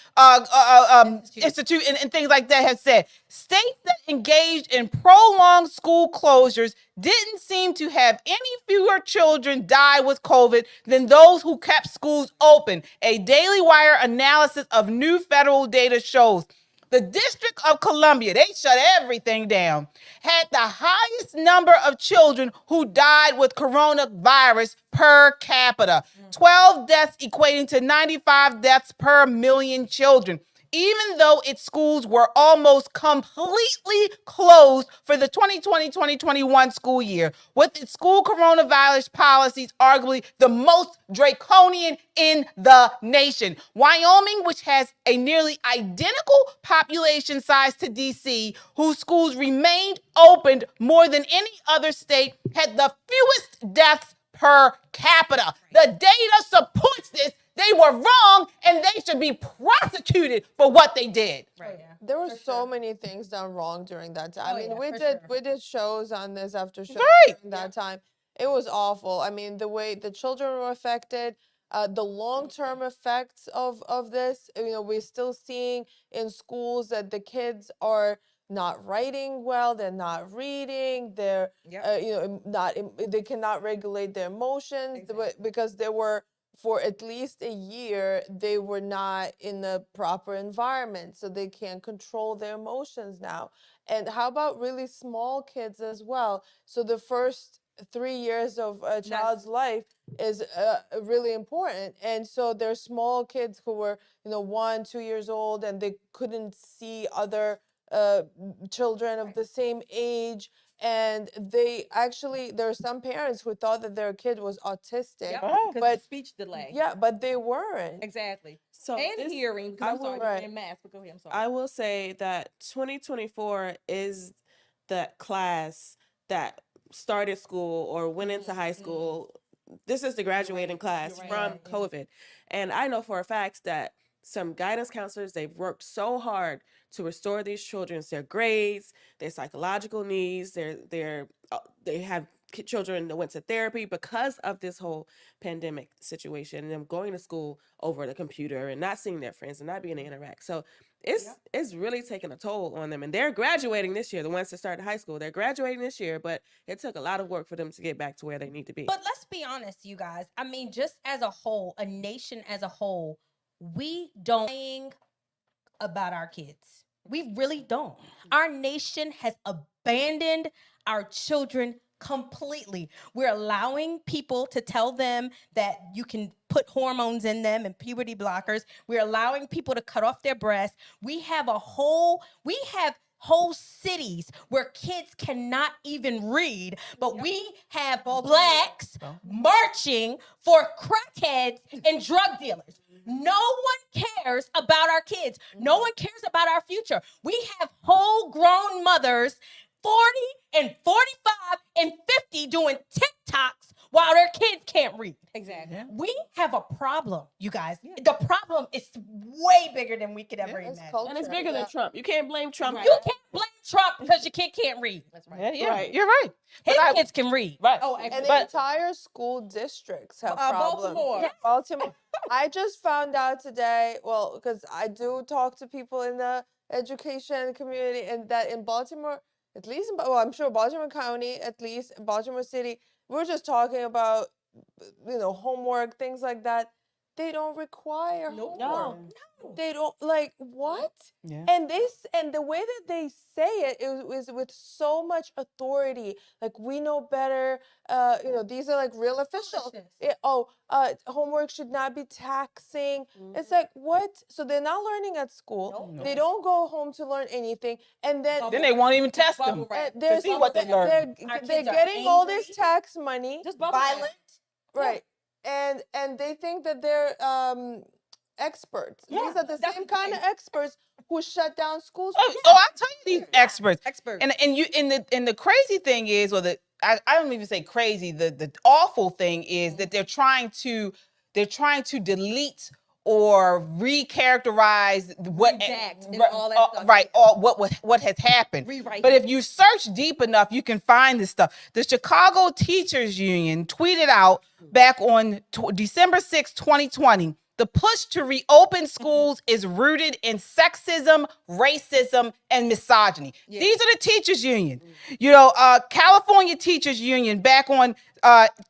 Institute and things like that have said. States that engaged in prolonged school closures didn't seem to have any fewer children die with COVID than those who kept schools open. A Daily Wire analysis of new federal data shows. The District of Columbia, they shut everything down, had the highest number of children who died with coronavirus per capita. 12 deaths equating to 95 deaths per million children. Even though its schools were almost completely closed for the 2020-2021 school year, with its school coronavirus policies arguably the most draconian in the nation. Wyoming, which has a nearly identical population size to DC, whose schools remained opened more than any other state, had the fewest deaths per capita. The data supports this. They were wrong, and they should be prosecuted for what they did. Right. There were so many things done wrong during that time. We did shows on this after shows during that time. It was awful. The way the children were affected, the long-term effects of this. We're still seeing in schools that the kids are not writing well, they're not reading, they're they cannot regulate their emotions because they were, for at least a year, they were not in the proper environment, so they can't control their emotions now. And how about really small kids as well? So the first 3 years of a child's life is really important. And so there's small kids who were 1, 2 years old, and they couldn't see other children of the same age. And there are some parents who thought that their kid was autistic, because of speech delay. Yeah, but they weren't. Exactly. So and hearing, because I'm sorry, we're in math, but go ahead, I'm sorry. I will say that 2024 is the class that started school or went into high school. This is the graduating class from COVID. And I know for a fact that some guidance counselors, they've worked so hard to restore these children's their grades, their psychological needs, they have children that went to therapy because of this whole pandemic situation and them going to school over the computer and not seeing their friends and not being able to interact. So it's really taking a toll on them. And they're graduating this year, the ones that started high school. They're graduating this year, but it took a lot of work for them to get back to where they need to be. But let's be honest, you guys. Just as a whole, a nation as a whole, we don't about our kids. We really don't. Our nation has abandoned our children completely. We're allowing people to tell them that you can put hormones in them and puberty blockers. We're allowing people to cut off their breasts. We have whole cities where kids cannot even read, but we have blacks marching for crackheads and drug dealers. No one cares about our kids. No one cares about our future. We have whole grown mothers, 40 and 45 and 50, doing TikToks while their kids can't read. Exactly. We have a problem, you guys. The problem is way bigger than we could ever imagine. And it's bigger than Trump. You can't blame Trump. You can't blame Trump because your kid can't read. That's right. Yeah, you're right. His kids can read. Right. Oh, and the entire school districts have problems. Baltimore. Yeah, Baltimore. I just found out today, well, because I do talk to people in the education community, and that in Baltimore, at least, I'm sure Baltimore County, at least Baltimore City, we're just talking about, homework, things like that. They don't require homework. No. They don't, like, what? Yeah. And the way that they say it is with so much authority. Like, we know better. These are like real officials. Homework should not be taxing. It's like, what? So they're not learning at school. No. They don't go home to learn anything. And then they won't even test them to see what they learn. They're getting all this tax money. Just Violent. Right. And they think that they're experts. Yeah, These are the same kind of experts who shut down schools. Oh, I'll tell you these experts. Experts. And the crazy thing is, I don't even say crazy. The awful thing is that they're trying to delete or recharacterize what what has happened. Rewrite. But if you search deep enough, you can find this stuff. The Chicago Teachers Union tweeted out back on December 6, 2020. The push to reopen schools is rooted in sexism, racism, and misogyny. Yeah. These are the teachers union. California Teachers Union back on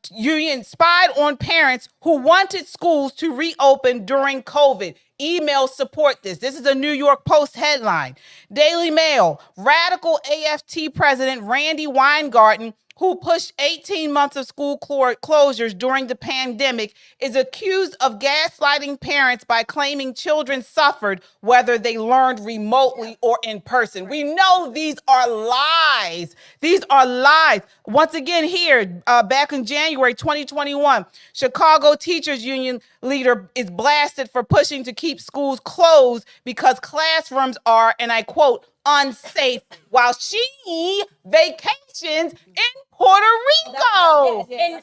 union spied on parents who wanted schools to reopen during COVID. Emails support this. This is a New York Post headline. Daily Mail, radical AFT president Randy Weingarten, who pushed 18 months of school closures during the pandemic, is accused of gaslighting parents by claiming children suffered whether they learned remotely or in person. We know these are lies. These are lies. Once again here, back in January 2021, Chicago Teachers Union leader is blasted for pushing to keep schools closed because classrooms are, and I quote, unsafe, while she vacations in Puerto Rico. And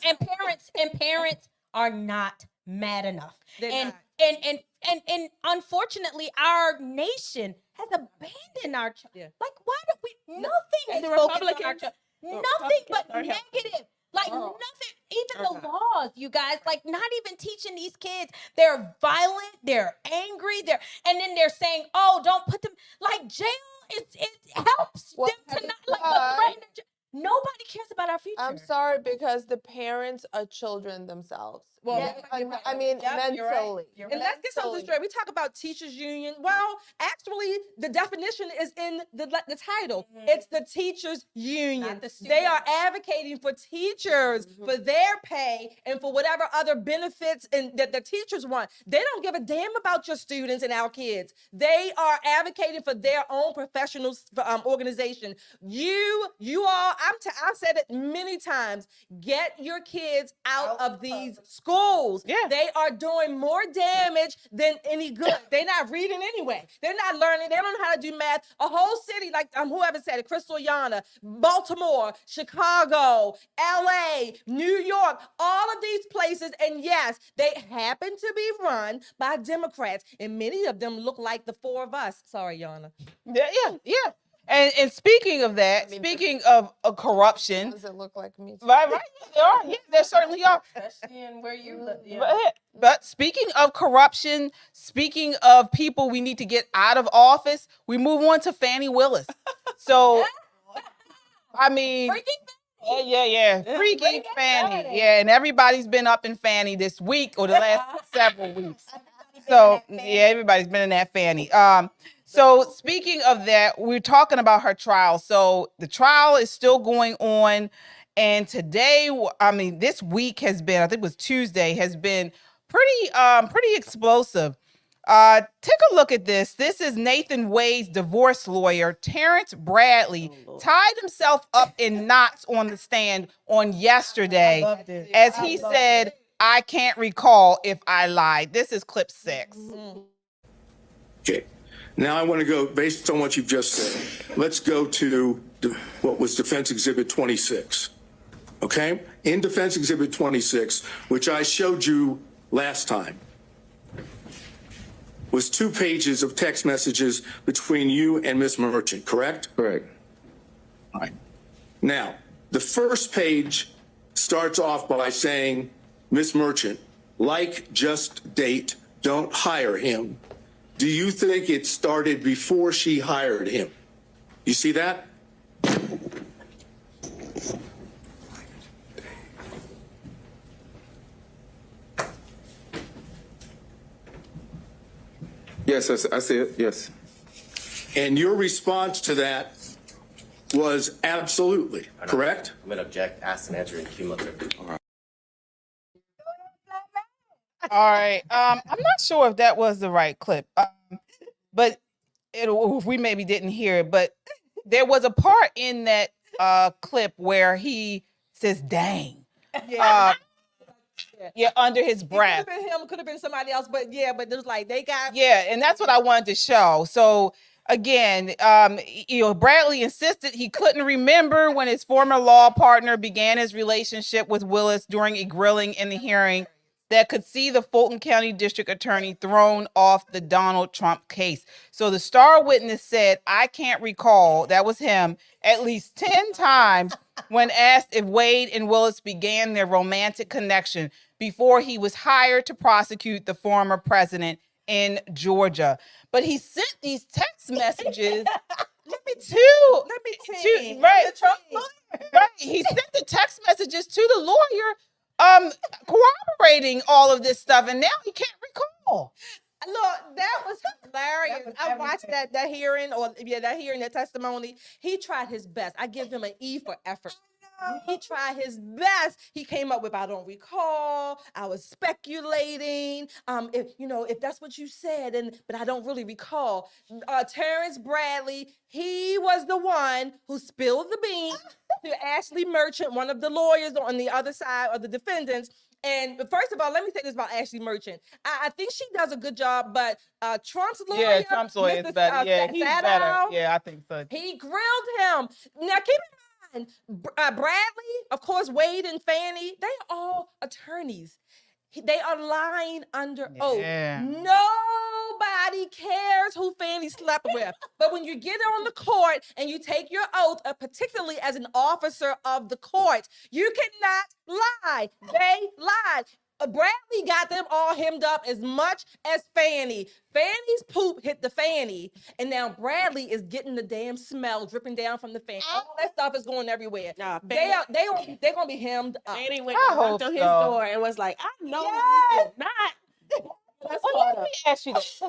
parents are not mad enough. And unfortunately, our nation has abandoned our children. Yeah. Like, why do we? Nothing is the focused on our Republicans- children. the Nothing but Republicans are negative. Like Oh. nothing, even the laws, you guys, like not even teaching these kids. They're violent, they're angry, and then they're saying, oh, don't put them, like jail, it helps Well, them to not, like the threat of jail. Nobody cares about our future. I'm sorry, because the parents are children themselves. Well, I mean, you're right. mentally. And let's get something straight. We talk about teachers union. Well, actually, the definition is in the title. It's the teachers union. Not the They are students. advocating for teachers for their pay and for whatever other benefits that the teachers want. They don't give a damn about your students and our kids. They are advocating for their own professional organization. You all, I've said it many times. Get your kids out of these schools. Yeah. They are doing more damage than any good. They're not reading anyway. They're not learning. They don't know how to do math. A whole city, like whoever said it, Crystal Yana, Baltimore, Chicago, LA, New York, all of these places. And yes, they happen to be run by Democrats. And many of them look like the four of us. Sorry, Yana. Yeah. And speaking of that, speaking of corruption, Does it look like me? right, they are. Yeah, they certainly are. Especially in where you live. But speaking of corruption, speaking of people we need to get out of office, we move on to Fani Willis. So, I mean, yeah, freaking Fani. Yeah, and everybody's been up in Fani this week or the last several weeks. So, yeah, everybody's been in that Fani. So speaking of that, we're talking about her trial. So the trial is still going on. And today, this week has been, I think it was Tuesday, has been pretty explosive. Take a look at this. This is Nathan Wade's divorce lawyer, Terrence Bradley, tied himself up in knots on the stand on yesterday as he said, "I can't recall if I lied." This is clip 6. Okay. Now I want to go, based on what you've just said, let's go to what was Defense Exhibit 26. Okay? In Defense Exhibit 26, which I showed you last time, was 2 pages of text messages between you and Miss Merchant, correct? Correct. All right. Now, the first page starts off by saying, Miss Merchant, like, just date, don't hire him. Do you think it started before she hired him? You see that? Yes, I see it. Yes. And your response to that was absolutely, correct? I'm going to object, ask and answer in cumulative. All right. I'm not sure if that was the right clip, but we maybe didn't hear it. But there was a part in that clip where he says, "Dang." Yeah, under his breath. Could have been him, could have been somebody else, but it was like they got. Yeah, and that's what I wanted to show. So again, Bradley insisted he couldn't remember when his former law partner began his relationship with Willis during a grilling in the hearing that could see the Fulton County District Attorney thrown off the Donald Trump case. So the star witness said, "I can't recall," that was him, at least 10 times when asked if Wade and Willis began their romantic connection before he was hired to prosecute the former president in Georgia. But he sent these text messages He sent the text messages to the lawyer corroborating all of this stuff, and now he can't recall. Look, that was hilarious. I watched that hearing, that testimony. He tried his best. I give him an E for effort. He tried his best. He came up with, "I don't recall. I was speculating. If that's what you said, but I don't really recall." Terrence Bradley, he was the one who spilled the beans to Ashley Merchant, one of the lawyers on the other side of the defendants. And first of all, let me say this about Ashley Merchant. I think she does a good job, but Trump's lawyer, Trump's lawyer is better. He's better. Yeah, I think so. He grilled him. Now, keep in mind, Bradley, of course, Wade and Fani, they are all attorneys. They are lying under oath. Nobody cares who Fani slept with. But when you get on the court and you take your oath, particularly as an officer of the court, you cannot lie. They lied. Bradley got them all hemmed up as much as Fani. Fanny's poop hit the Fani, and now Bradley is getting the damn smell dripping down from the Fani. All that stuff is going everywhere. Nah, they're gonna be hemmed up. Fanny went to his door and was like, "I know you did not." Let me ask you this: they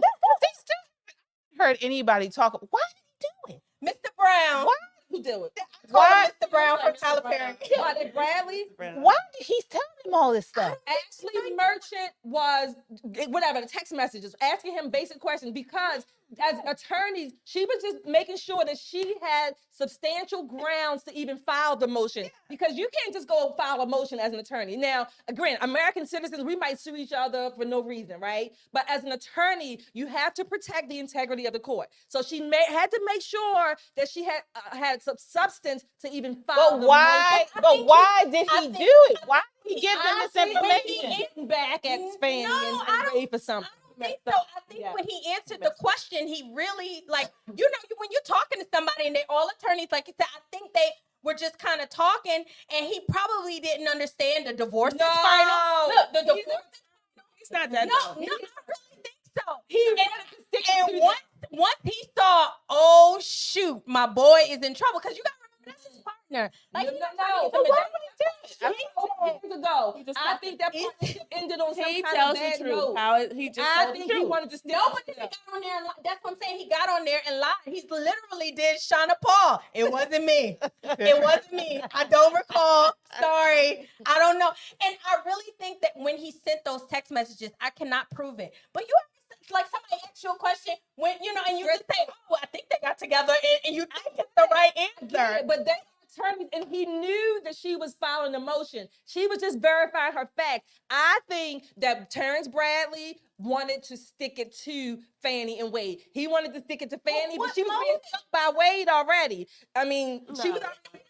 still haven't heard anybody talk. Why did he do it, Mr. Brown? Why? Who did it? Why Mr. Brown from Tyler Perry? Why did Bradley? Why did he tell him all this stuff? Ashley Merchant was, the text messages, asking him basic questions because as attorneys, she was just making sure that she had substantial grounds to even file the motion because you can't just go file a motion as an attorney. Now, again, American citizens, we might sue each other for no reason, right? But as an attorney, you have to protect the integrity of the court. So she had to make sure that she had some substance to even file the motion. But why did he do it? Why did he give them this information? He back at Fanny and wait for something. I think when he answered the question, he really, when you're talking to somebody and they're all attorneys, like you said, I think they were just kind of talking, and he probably didn't understand the divorce is final. Look, the divorce. It's not that. No, I really think so. And once he saw, oh shoot, my boy is in trouble, because you got to remember that's his partner. years ago. I think that partnership ended on some He kind tells of bad the truth. note. How he just I told the think he truth. wanted to stick No, but he got on there and that's what I'm saying. He got on there and lied. He literally did Shauna Paul. It wasn't me. It wasn't me. I don't recall. Sorry. I don't know. And I really think that when he sent those text messages, I cannot prove it. But you ever, like somebody asks you a question when and you just say, "Oh, I think they got together," and you think it's the right answer. But they attorneys, and he knew that she was filing a motion. She was just verifying her facts. I think that Terrence Bradley wanted to stick it to Fani and Wade. He wanted to stick it to Fani, but she was being sucked by Wade already. I mean, she was already.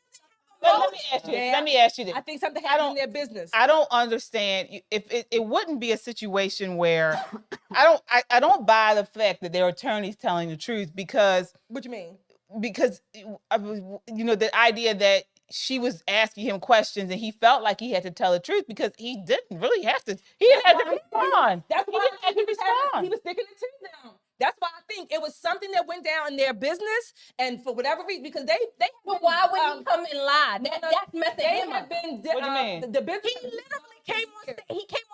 Let me ask you. Let me ask you this. I think something happened in their business. I don't understand if it wouldn't be a situation where I don't buy the fact that their attorney's telling the truth because. What you mean? Because the idea that she was asking him questions and he felt like he had to tell the truth because he didn't really have to. He didn't have to respond. That's why he was sticking it to them. That's why I think it was something that went down in their business, and for whatever reason, because they. But why would he come and lie? That's messing him up. Been, what do you mean? The business. He literally came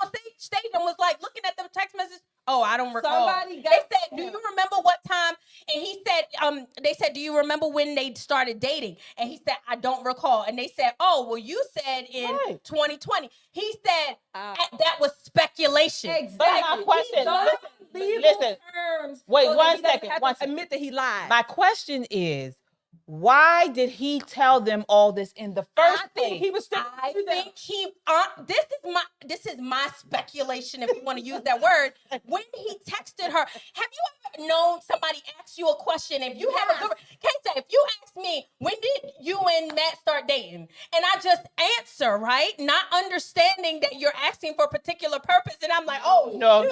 on stage and was like looking at the text messages. Oh, I don't recall. Somebody got they said, "Do you remember what time?" And he said, they said, "Do you remember when they started dating?" And he said, "I don't recall." And they said, "Oh, well, you said in 2020." He said that was speculation. Exactly. But my question, listen. Wait, 1 second. Admit that he lied. My question is, why did he tell them all this in the first place? I think he was. I think he. This is my speculation, if you want to use that word. When he texted her, have you ever known somebody ask you a question? If you have a good, Kate, if you ask me, when did you and Matt start dating? And I just answer, right, not understanding that you're asking for a particular purpose, and I'm like, oh no.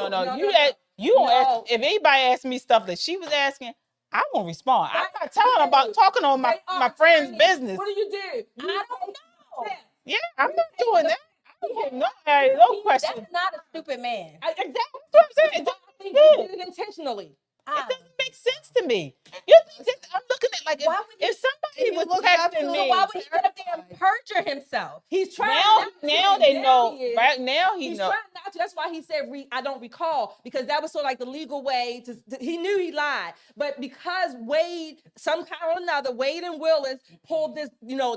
You don't ask. If anybody asks me stuff that she was asking, I won't respond. I'm not telling her about talking on my friend's business. What do you do? I don't know. Yeah, I'm not doing that. I don't get no question. That's not a stupid man. Exactly what I'm saying. I think he did it intentionally. It doesn't make sense to me. I'm looking at like if somebody was texting me. Why would he get up there and perjure himself? He's trying. Now they know. Right now he knows. He's trying not to. That's why he said I don't recall, because that was sort of like the legal way to. He knew he lied, but because Wade, some kind or another, Wade and Willis pulled this,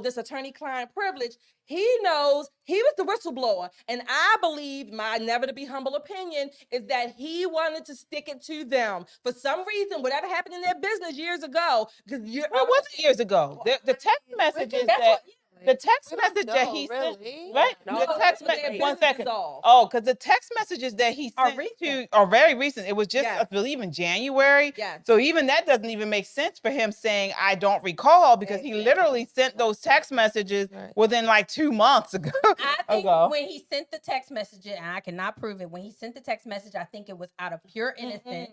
this attorney-client privilege. He knows he was the whistleblower. And I believe, my never to be humble opinion, is that he wanted to stick it to them. For some reason, whatever happened in their business years ago. Well, it wasn't years ago. The text messages the text message that he sent, right? No, the text message. 1 second. Off. Oh, because the text messages that he sent are very recent. It was just, I believe, in January. Yes. So even that doesn't even make sense for him saying, "I don't recall," because he literally sent those text messages within like 2 months ago. I think when he sent the text message, and I cannot prove it, when he sent the text message, I think it was out of pure innocence.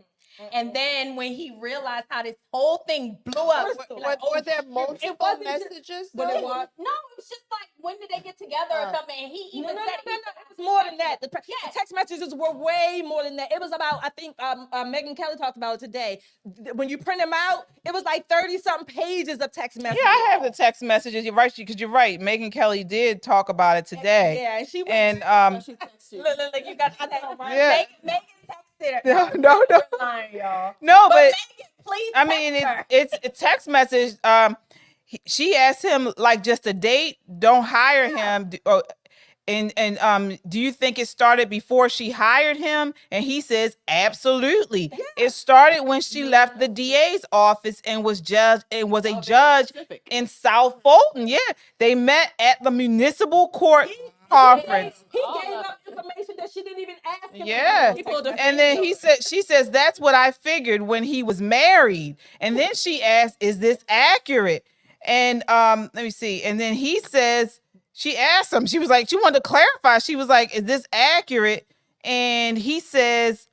And then when he realized how this whole thing blew up, were there multiple messages? No, it was just like, when did they get together or something? And he even said it was more than that. The text messages were way more than that. It was about, I think Megyn Kelly talked about it today. When you print them out, it was like 30-something pages of text messages. Yeah, I have the text messages. You're right, because you're right. Megyn Kelly did talk about it today. Yeah, and she went. And she texted you. Look, you got the text, right? Yeah. Megan texted her. No. You're lying, y'all. No, but Megan, please. I mean, it's a text message. She asked him like just a date. Don't hire him. And do you think it started before she hired him? And he says, absolutely. Yeah. It started when she left the DA's office and was a judge in South Fulton. Yeah, they met at the municipal court conference. He gave up information that she didn't even ask him. Yeah. And then she says, that's what I figured when he was married. And then she asked, is this accurate? And let me see. And then he says, she asked him, she was like, she wanted to clarify. She was like, is this accurate? And he says,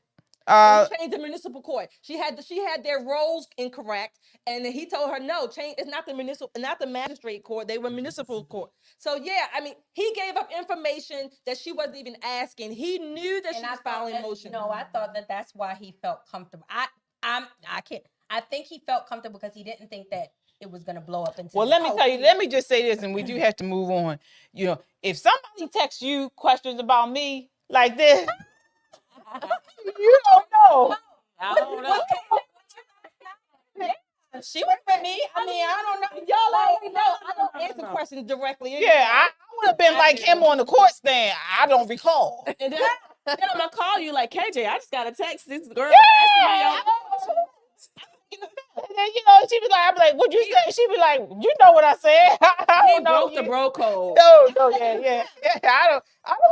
changed the municipal court. She had their roles incorrect, and then he told her no, change. It's not the magistrate court. They were municipal court. So yeah, I mean, he gave up information that she wasn't even asking. He knew that she was filing motion. No, I thought that's why he felt comfortable. I think he felt comfortable because he didn't think that it was gonna blow up into. Well, let me tell you. Let me just say this, and we do have to move on. You know, if somebody texts you questions about me like this, you don't know. I don't know. She was with me. I mean, I don't know. Y'all already know. I don't answer questions directly. Yeah, I would have been like him on the court stand. I don't recall. And then I'm gonna call you like, KJ, I just got a text. This girl Yeah. asking me. And then, you know, she be like, I'm like, what'd you say? She be like, you know what I said. I He don't know. broke the bro code. No, yeah. I don't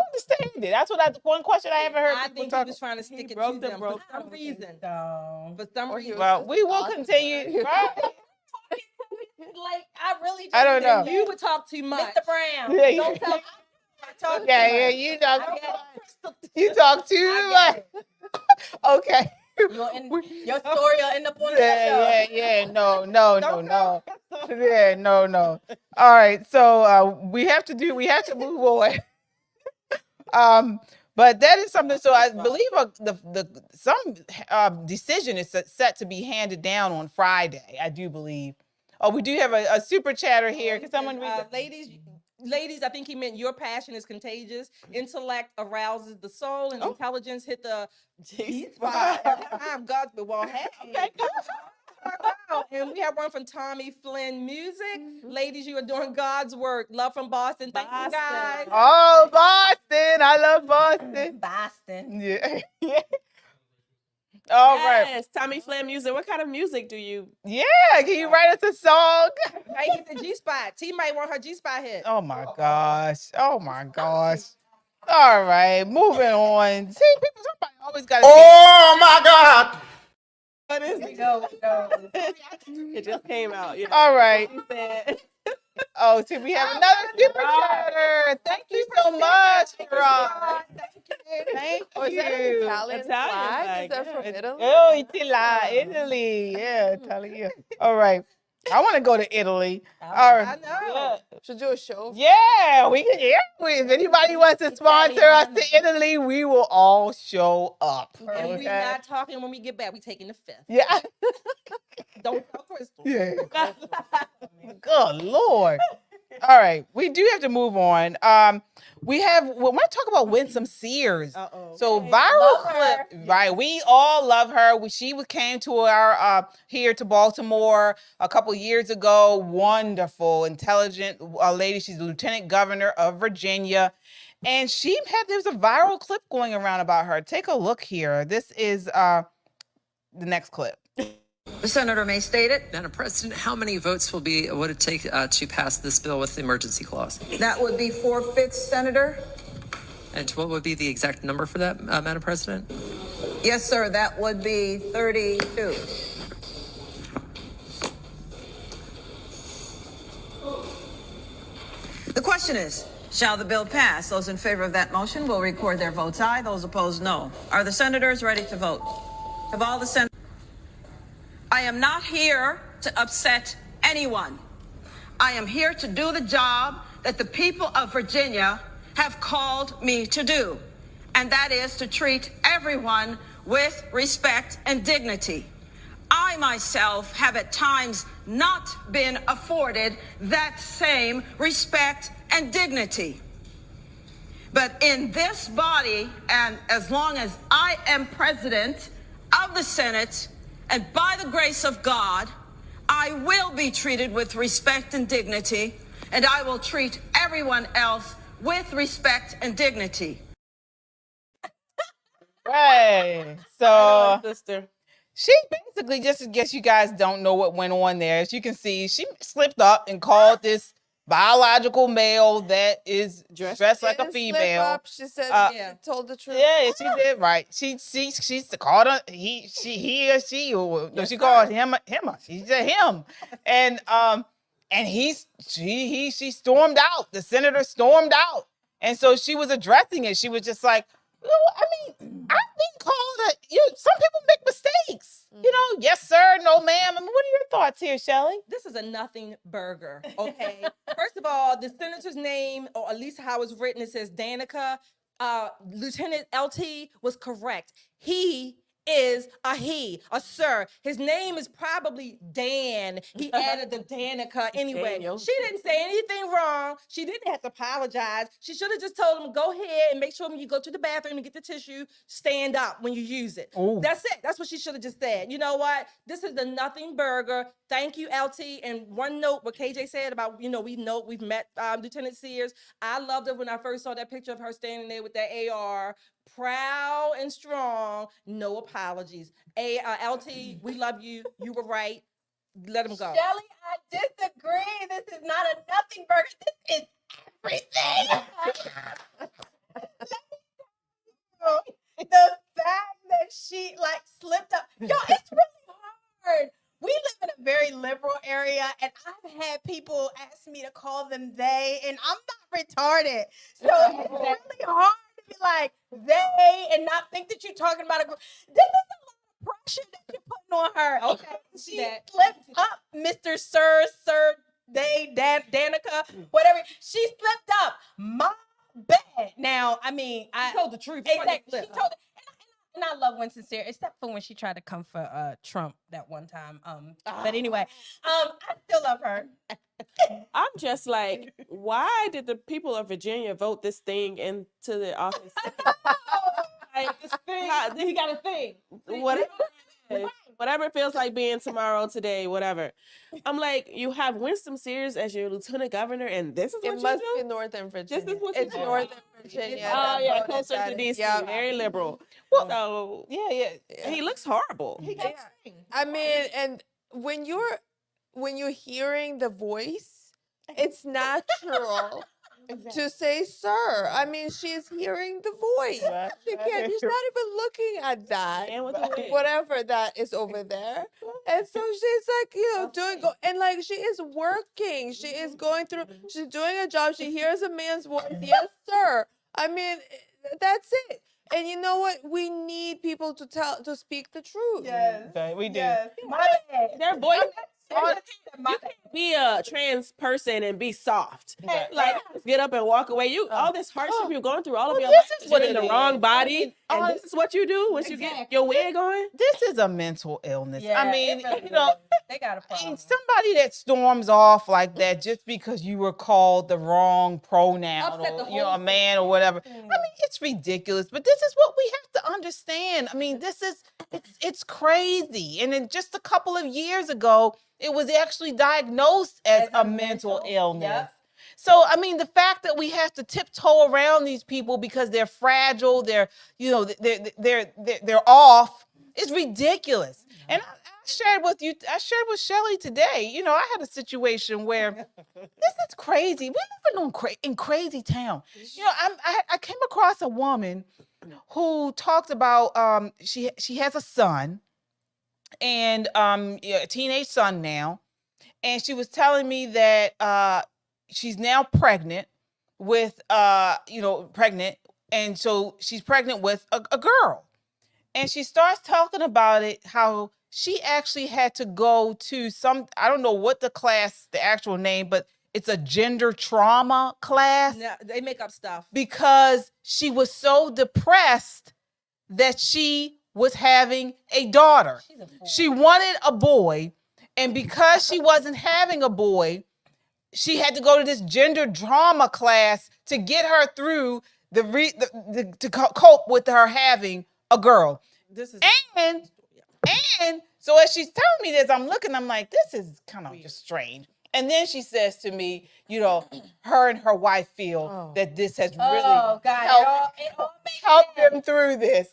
understand it. That's one question I haven't heard. I think he was trying to stick it to them for some reason. For some reason. Well, we will continue. Right? Like, I really just I don't know. You would talk too much. Mr. Brown. Yeah, Don't tell me. Yeah, you talk too much. Okay. Your story will end up on the show. Yeah. No. Yeah, no. All right. So we have to move on. But that is something. So I believe some decision is set to be handed down on Friday. I do believe. Oh, we do have a super chatter here. Can someone read that? Ladies, I think he meant your passion is contagious. Intellect arouses the soul, and intelligence hit the G spot. Every time God's been well. Hey. Okay, wow. And we have one from Tommy Flynn Music. Ladies, you are doing God's work. Love from Boston. Thank you, guys. Oh, Boston. I love Boston. Boston. Yeah. All right. Yes, Tommy Flynn Music. What kind of music do you? Yeah, can you write us a song? Right, hit the G spot. T might want her G spot hit. Oh my gosh. All right, moving on. See, somebody always got to. Oh my God. What is it? Go. It just came out. Yeah. All right. She said. Oh, so we have another super chatter. Thank you so much, Ron. Thank you. Italian flag? Is that from Italy? Oh, Italy. Yeah, Italy. All right. I want to go to Italy. All right. I know. Should do a show. Yeah, we can. Yeah, if anybody wants to sponsor us to Italy, we will all show up. And we're not talking when we get back. We taking the fifth. Yeah. Don't tell Crystal. Yeah. Good Lord. All right, we do have to move on. We want to talk about Winsome Sears. So viral clip, right? We all love her. She came to our here to Baltimore a couple years ago. Wonderful, intelligent lady. She's the lieutenant governor of Virginia, and there's a viral clip going around about her. Take a look here. This is the next clip. The senator may state it. Madam President, how many votes would it take to pass this bill with the emergency clause? That would be 4/5, Senator. And what would be the exact number for that, Madam President? Yes, sir. That would be 32. The question is, shall the bill pass? Those in favor of that motion will record their votes aye. Those opposed, no. Are the senators ready to vote? Have all the senators? I am not here to upset anyone. I am here to do the job that the people of Virginia have called me to do, and that is to treat everyone with respect and dignity. I myself have at times not been afforded that same respect and dignity. But in this body, and as long as I am president of the Senate, and by the grace of God, I will be treated with respect and dignity, and I will treat everyone else with respect and dignity. Right. So, sister. She basically, just in case you guys don't know what went on there, as you can see, she slipped up and called this biological male that is dressed like a female. She said she told the truth. Yeah, she did. Right. She called her he or she, or no, she called him. She said him, and she stormed out. The senator stormed out, and so she was addressing it. She was just like, I mean, I've been called some people make mistakes. You know, yes, sir, no, ma'am. I mean, what are your thoughts here, Shelley? This is a nothing burger, okay? First of all, the senator's name, or at least how it's written, it says Danica. Lieutenant LT was correct. He is a he, a sir. His name is probably Dan. He added the Danica anyway. Daniel. She didn't say anything wrong. She didn't have to apologize. She should have just told him, go ahead and make sure when you go to the bathroom and get the tissue, stand up when you use it. Ooh. That's it. That's what she should have just said. You know what? This is the nothing burger. Thank you, LT. And one note, what KJ said about, we've met Lieutenant Sears. I loved it when I first saw that picture of her standing there with that AR, proud and strong, no apologies. LT, we love you. You were right. Let him go. Shelly, I disagree. This is not a nothing burger. This is everything. The fact that she slipped up. Yo, it's really hard. We live in a very liberal area, and I've had people ask me to call them they, and I'm not retarded. So it's really hard to be like they and not think that you're talking about a group. This is a lot of pressure that you're putting on her. Okay, she slipped up, Mr. Sir, Danica, whatever. She slipped up. My bad. Now, I mean, I told the truth. Exactly. She told it. And I love Winsome Sears, except for when she tried to come for Trump that one time. But anyway, I still love her. I'm just like, why did the people of Virginia vote this thing into the office? Like, This thing, he got a thing. Whatever it feels like being tomorrow, today, whatever. I'm like, you have Winsome Sears as your lieutenant governor, and this is what It you must do? be Northern Virginia. This is what it's you do? Northern Virginia. Oh, that yeah, voted closer that to in. D.C., Yeah. very liberal. So, Yeah. he looks horrible. I mean, and when you're hearing the voice, it's natural to say sir. I mean, she's hearing the voice. She can't, she's not even looking at that. Whatever that is over there. And so she's like, doing, she is working. She is going through, she's doing a job. She hears a man's voice. Yes, sir. I mean, that's it. And you know what? We need people to speak the truth. Yes. Okay, we do. Yes. My bad. Their voice. You can't be a trans person and be soft. Like, get up and walk away. All this hardship you're going through, all of your life, this is what you're in it the is. wrong body, I mean, and this is what you do once you get your wig on. This is a mental illness. Yeah, I mean, it really you know, they got a problem. somebody that storms off like that just because you were called the wrong pronoun Upset the or whole a man or whatever. I mean, it's ridiculous. But this is what we have to understand. I mean, it's crazy. And then just a couple of years ago, it was actually diagnosed as a mental illness. Yep. So, I mean, the fact that we have to tiptoe around these people because they're fragile, they're off, is ridiculous. And I shared with Shelly today. You know, I had a situation where this is crazy. We live in crazy town. You know, I came across a woman who talked about she has a son, and a teenage son now, and she was telling me that she's now pregnant with and so she's pregnant with a girl, and she starts talking about it, how she actually had to go to I don't know what the actual name, but it's a gender trauma class. No, they make up stuff. Because she was so depressed that she was having a daughter. She wanted a boy, and because she wasn't having a boy, she had to go to this gender drama class to get her through to cope with her having a girl. And so as she's telling me this, I'm like, this is kind of just strange. And then she says to me, you know, her and her wife feel that this has really helped them through this.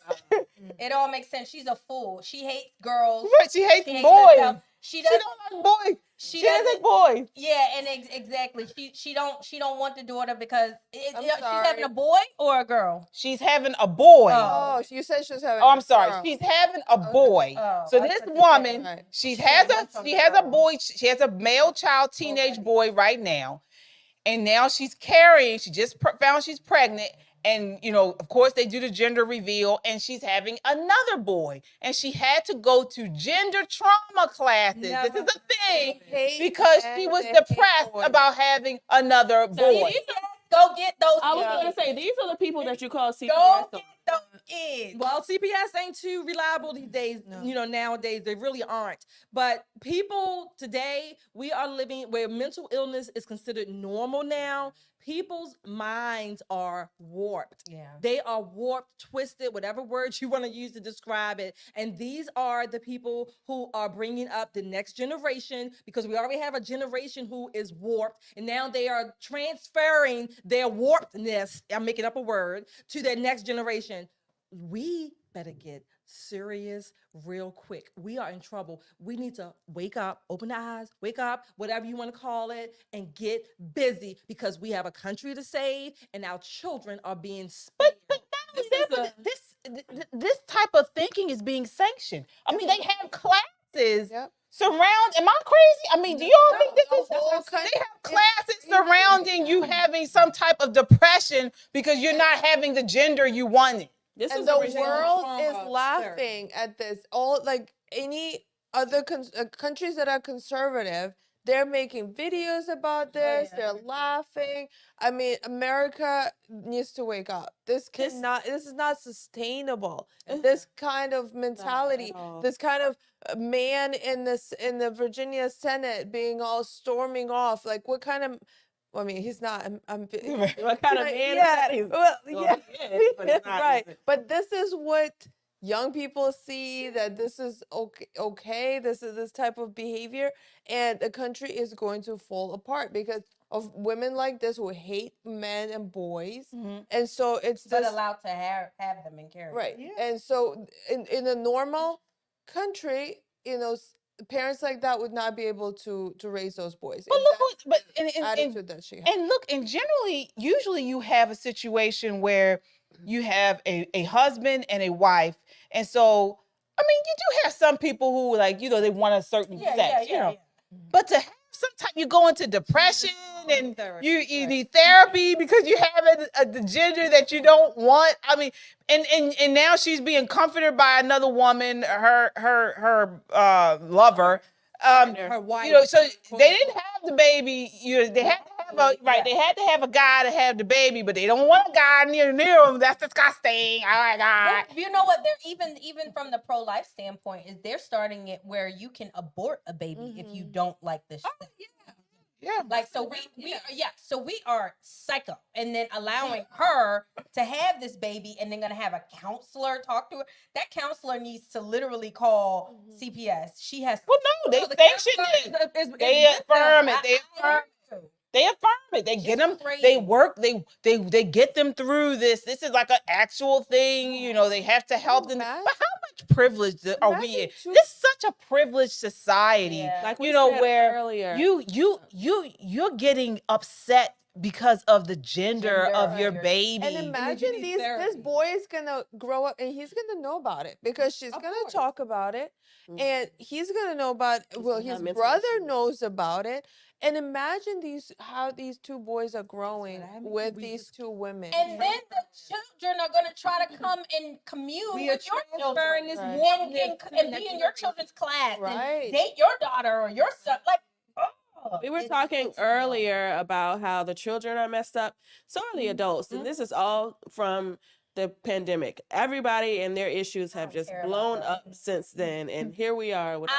It all makes sense. She's a fool. She hates girls. Right, she hates boys. Herself. She don't like boys. She doesn't like boys. Yeah, and exactly. She don't want the daughter because she's sorry. having a boy or a girl. She's having a boy. Oh, you said she was having. Oh, I'm sorry. a girl. She's having a boy. Oh, So this woman, she has a boy. She has a male child, teenage boy right now, and now she's carrying. She just found she's pregnant. And, you know, of course, they do the gender reveal, and she's having another boy. And she had to go to gender trauma classes. This is a thing because she was depressed about having another boy. Go get those. I was going to say, these are the people that you call CPS. Go get those kids. Well, CPS ain't too reliable these days. You know, nowadays they really aren't. But people today, we are living where mental illness is considered normal now. People's minds are warped. Yeah. They are warped, twisted, whatever words you want to use to describe it. And these are the people who are bringing up the next generation, because we already have a generation who is warped. And now they are transferring their warpedness, I'm making up a word, to their next generation. We better get serious real quick. We are in trouble. We need to wake up, open the eyes, wake up, whatever you want to call it, and get busy, because we have a country to save and our children are being spared. This type of thinking is being sanctioned. I mean, they have classes surround. Am I crazy? I mean, do y'all think this is? They have classes surrounding you having some type of depression because you're not having the gender you wanted. And the world is laughing at this. All like any other countries that are conservative, they're making videos about this. They're laughing. I mean, America needs to wake up. This is not sustainable. This kind of mentality, this kind of man in the Virginia Senate being all storming off. Like, what kind of? I mean, he's not. What kind of man is that? Right. But this is what young people see, that this is okay. This is this type of behavior, and the country is going to fall apart because of women like this who hate men and boys, and so it's but just allowed to have them in character. right. And so in a normal country, you know, parents like that would not be able to raise those boys. But look, and look, and generally, usually you have a situation where you have a husband and a wife, and so I mean, you do have some people who like, you know, they want a certain sex, you know, but to have sometimes you go into depression and you need therapy because you have the gender that you don't want. I mean, and now she's being comforted by another woman, her lover, her wife. You know, so they didn't have the baby. You know, they had to have they had to have a guy to have the baby, but they don't want a guy near them. That's disgusting. Oh my God. You know what? They're even from the pro-life standpoint, is they're starting it where you can abort a baby if you don't like the sex. Yeah. Like, so we are psycho, and then allowing her to have this baby, and then gonna have a counselor talk to her. That counselor needs to literally call CPS. She has. Well, no, they sanction it. They affirm it. They affirm it. They affirm it. They get them. They work. They get them through this. This is like an actual thing. You know, they have to help them. But how much privilege are we in? This is such a privileged society. Like you know, where earlier. you're getting upset because of the gender of your baby. And imagine this boy is gonna grow up and he's gonna know about it because she's gonna talk about it, and he's gonna know about. Well, his brother knows about it. And imagine how these two boys are growing with these two women. And then the children are going to try to come and commune with your children and be in your children's class and date your daughter or your son. Like, we were talking earlier about how the children are messed up. So are the adults. And this is all from the pandemic. Everybody and their issues have just blown up since then. And here we are with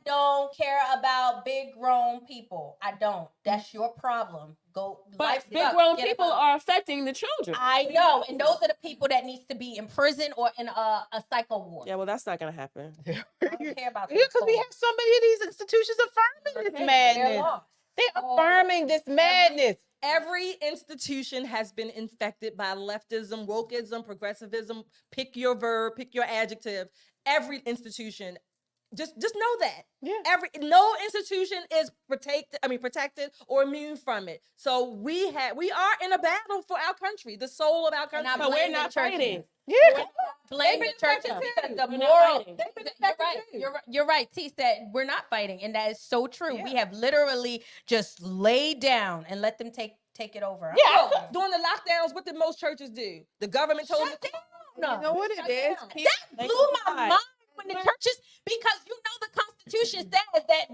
don't care about big grown people. I don't. That's your problem. But big grown people are affecting the children. I know, and those are the people that needs to be in prison or in a psycho ward. Yeah, well, that's not gonna happen. I don't care about because we have so many of these institutions affirming this madness. They're affirming this madness. Every institution has been infected by leftism, wokeism, progressivism. Pick your verb, pick your adjective. Every institution. Just know that. Yeah. No institution is protected or immune from it. So we are in a battle for our country, the soul of our country. But we're not fighting. Yeah. Blame the churches because the moral. You're right. T said we're not fighting, and that is so true. We have literally just laid down and let them take it over. Yeah. During the lockdowns, what did most churches do? The government told them. You know what it is? That blew my mind. When the churches, because you know the Constitution says that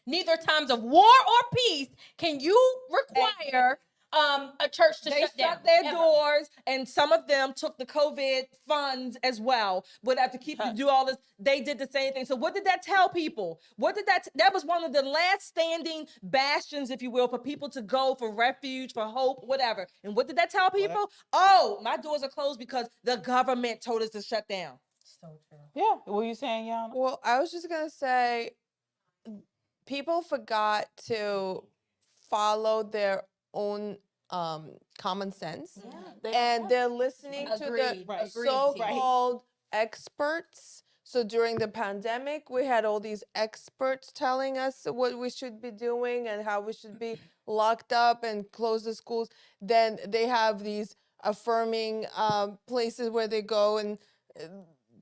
neither times of war or peace can you require a church to They shut down. shut their doors, and some of them took the COVID funds as well. But have to keep to do all this. They did the same thing. So what did that tell people? What did that was one of the last standing bastions, if you will, for people to go for refuge, for hope, whatever. And what did that tell people? Oh, my doors are closed because the government told us to shut down. So true. Yeah. What were you saying, Yana? Well, I was just gonna say, people forgot to follow their own common sense, and they're listening to the so-called experts. So during the pandemic, we had all these experts telling us what we should be doing and how we should be locked up and close the schools. Then they have these affirming places where they go and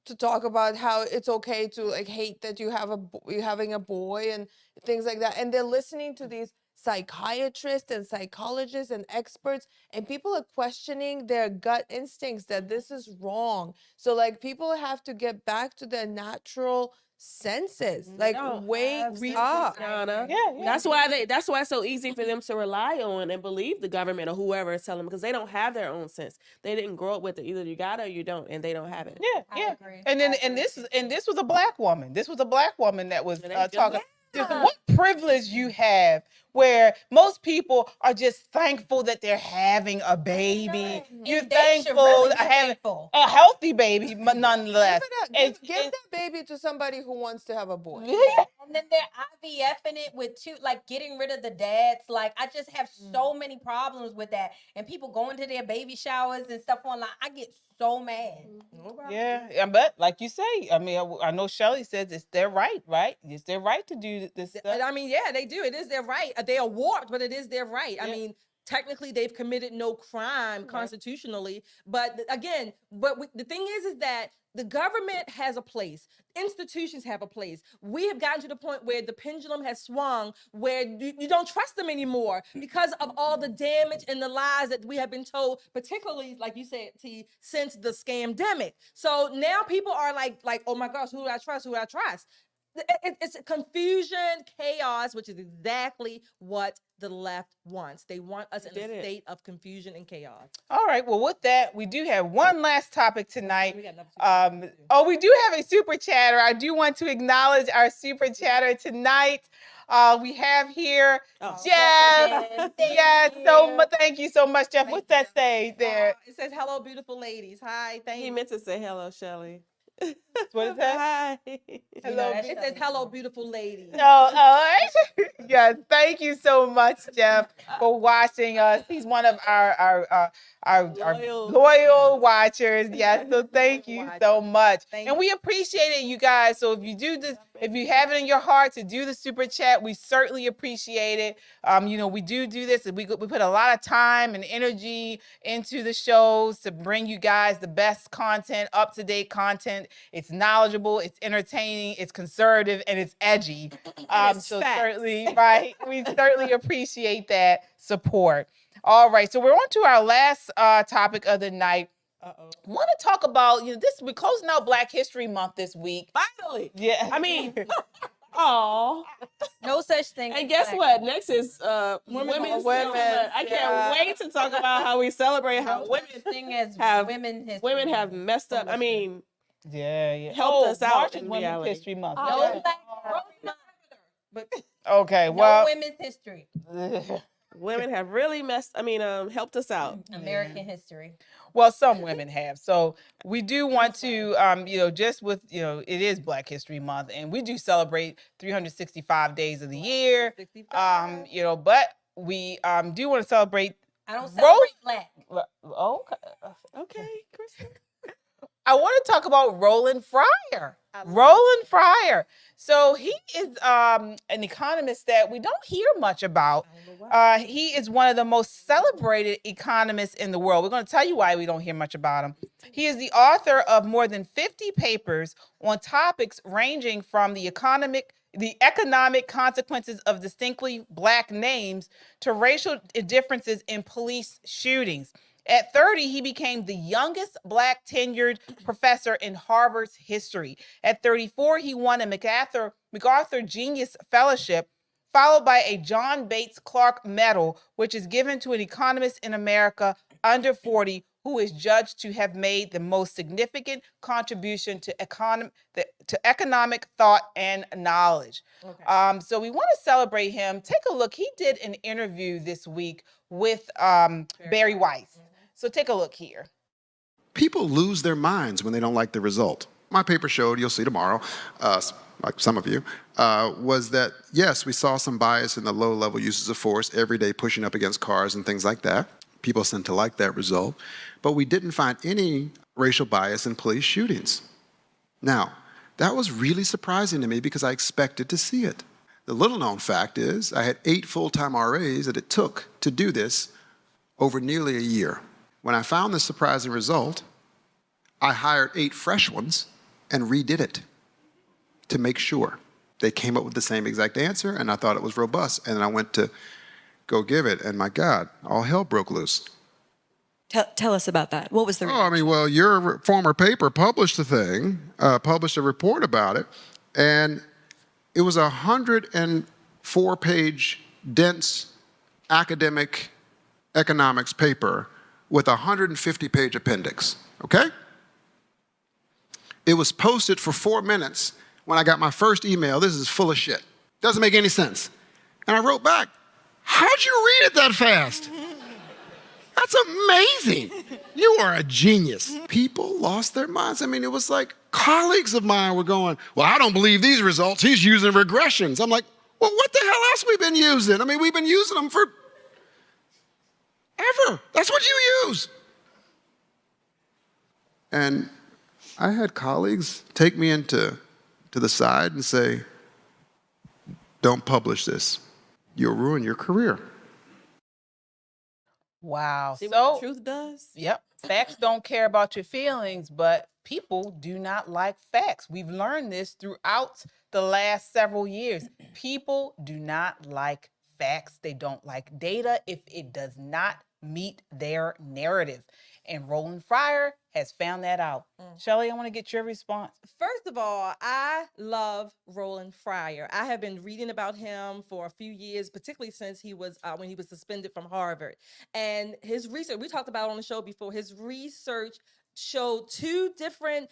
to talk about how it's okay to like hate that you're having a boy and things like that. And they're listening to these psychiatrists and psychologists and experts, and people are questioning their gut instincts that this is wrong. So like people have to get back to their natural senses, like wake up. That's why it's so easy for them to rely on and believe the government or whoever is telling them, because they don't have their own sense. They didn't grow up with it. Either you got it or you don't, and they don't have it. Yeah. And then this was a black woman. This was a black woman that was talking. What privilege you have, where most people are just thankful that they're having a baby. You're thankful having a healthy baby, but nonetheless. Give that baby to somebody who wants to have a boy. And then they're IVFing it with like getting rid of the dads. Like, I just have so many problems with that. And people going to their baby showers and stuff online. I get so mad. Yeah, but like you say, I mean, I know Shelley says it's their right? It's their right to do this stuff. I mean, yeah, they do. It is their right. They are warped, but it is their right. I mean, technically, they've committed no crime constitutionally. But again, the thing is that the government has a place. Institutions have a place. We have gotten to the point where the pendulum has swung, where you don't trust them anymore because of all the damage and the lies that we have been told, particularly, like you said, T, since the scamdemic. So now people are like, oh my gosh, who do I trust? Who do I trust? It's confusion, chaos, which is exactly what the left wants. They want us in a state of confusion and chaos. All right. Well, with that, we do have one last topic tonight. We do have a super chatter. I do want to acknowledge our super chatter tonight. We have here Jeff. Thank you so much, Jeff. What's that say there? It says, "Hello, beautiful ladies." Hi, thank you. He meant to say hello, Shelley. What is that? Hi. Hello. It says, "Hello, beautiful ladies." Yes, thank you so much, Jeff, for watching us. He's one of our loyal watchers. Yes, so thank you so much. And we appreciate it, you guys. So if you do this, if you have it in your heart to do the super chat, we certainly appreciate it. We do this. We put a lot of time and energy into the shows to bring you guys the best content, up-to-date content. It's knowledgeable, it's entertaining, it's conservative, and it's edgy. Certainly, right? We certainly appreciate that support. All right, so we're on to our last topic of the night. I want to talk about, we're closing out Black History Month this week. Finally. Yeah. I mean, oh. No such thing. And guess what? Next is women's. I can't wait to talk about how we celebrate how women have messed up. I mean, helped us out March is in Women's reality. History Month. But okay, no women's history. Women have really helped us out. American history. Well, some women have. So we do want to, it is Black History Month, and we do celebrate 365 days of the year. But we do want to celebrate. I don't celebrate Black. Okay, Kristen. I want to talk about Roland Fryer. Roland Fryer. So he is an economist that we don't hear much about. He is one of the most celebrated economists in the world. We're going to tell you why we don't hear much about him. He is the author of more than 50 papers on topics ranging from the economic consequences of distinctly Black names to racial differences in police shootings. At 30, he became the youngest Black tenured professor in Harvard's history. At 34, he won a MacArthur Genius Fellowship followed by a John Bates Clark Medal, which is given to an economist in America under 40 who is judged to have made the most significant contribution to economic thought and knowledge. Okay. So we want to celebrate him. Take a look. He did an interview this week with Barry Weiss. So take a look here. People lose their minds when they don't like the result. My paper showed, you'll see tomorrow, like some of you, was that, yes, we saw some bias in the low-level uses of force, every day pushing up against cars and things like that. People seem to like that result. But we didn't find any racial bias in police shootings. Now, that was really surprising to me because I expected to see it. The little-known fact is I had 8 full-time RAs that it took to do this over nearly a year. When I found this surprising result, I hired 8 fresh ones and redid it to make sure. They came up with the same exact answer, and I thought it was robust. And then I went to go give it, and my God, all hell broke loose. Tell us about that. What was the reaction? Oh, I mean, well, your former paper published a thing, published a report about it, and it was a 104-page dense academic economics paper with a 150-page appendix, okay? It was posted for 4 minutes when I got my first email. This is full of shit. Doesn't make any sense. And I wrote back, how'd you read it that fast? That's amazing. You are a genius. People lost their minds. I mean, it was like colleagues of mine were going, well, I don't believe these results. He's using regressions. I'm like, well, what the hell else we been using? I mean, we've been using them for ever. That's what you use. And I had colleagues take me to the side and say, don't publish this. You'll ruin your career. Wow. See So what the truth does? Yep. Facts don't care about your feelings, but people do not like facts. We've learned this throughout the last several years. People do not like facts. They don't like data if it does not meet their narrative. And Roland Fryer has found that out. Shelley, I want to get your response. First of all, I love Roland Fryer. I have been reading about him for a few years, particularly since he was when he was suspended from Harvard. And his research, we talked about on the show before, his research showed two different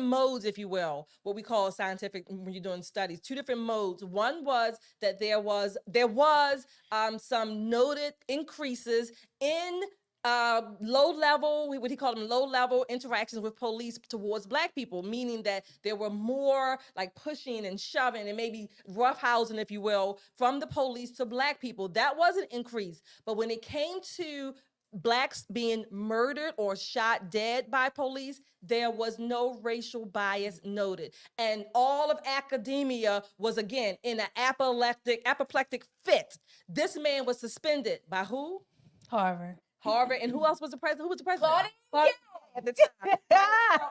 modes, if you will, what we call scientific when you're doing studies. 2 different modes. One was that there was some noted increases in low-level, what he called them low-level interactions with police towards Black people, meaning that there were more like pushing and shoving and maybe roughhousing, if you will, from the police to Black people. That was an increase. But when it came to Blacks being murdered or shot dead by police, there was no racial bias noted. And all of academia was, again, in an apoplectic fit. This man was suspended by who? Harvard. And who else was the president? Who was the president? At the time.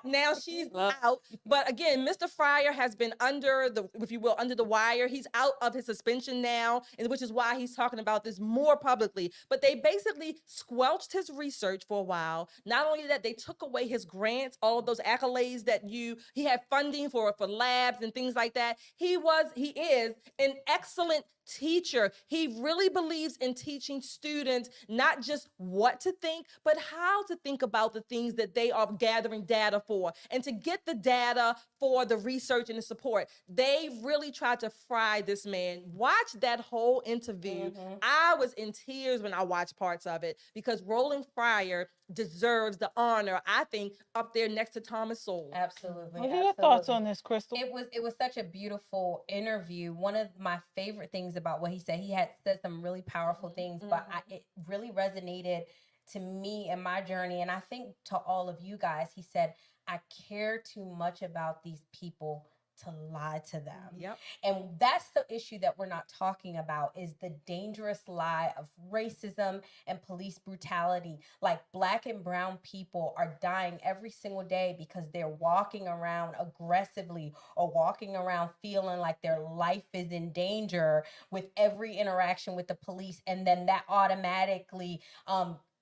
Now she's out. But again, Mr. Fryer has been under the wire. He's out of his suspension now, and which is why he's talking about this more publicly. But they basically squelched his research for a while. Not only that, they took away his grants, all of those accolades that he had funding for labs and things like that. He is an excellent teacher. He really believes in teaching students not just what to think, but how to think about the things that they are gathering data for, and to get the data for the research and the support. They really tried to fry this man. Watch that whole interview. I was in tears when I watched parts of it because Roland Fryer deserves the honor, I think, up there next to Thomas Sowell. Absolutely. What are your thoughts on this, Crystal? It was such a beautiful interview. One of my favorite things about what he said, he had said some really powerful things, but it really resonated to me in my journey, and I think to all of you guys. He said, I care too much about these people to lie to them. Yep. And that's the issue that we're not talking about, is the dangerous lie of racism and police brutality. Like, Black and brown people are dying every single day because they're walking around aggressively or walking around feeling like their life is in danger with every interaction with the police. And then that automatically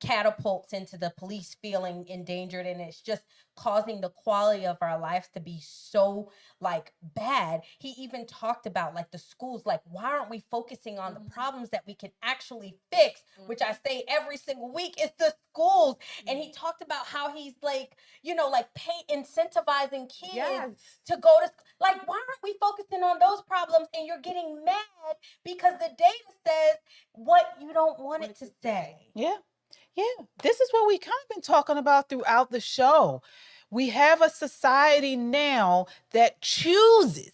catapults into the police feeling endangered, and it's just causing the quality of our lives to be so like bad. He even talked about like the schools, like why aren't we focusing on the problems that we can actually fix, which I say every single week is the schools. And he talked about how he's like, you know, like incentivizing kids to go to like, why aren't we focusing on those problems? And you're getting mad because the data says what you don't want it to say. Yeah. Yeah, this is what we kind of been talking about throughout the show. We have a society now that chooses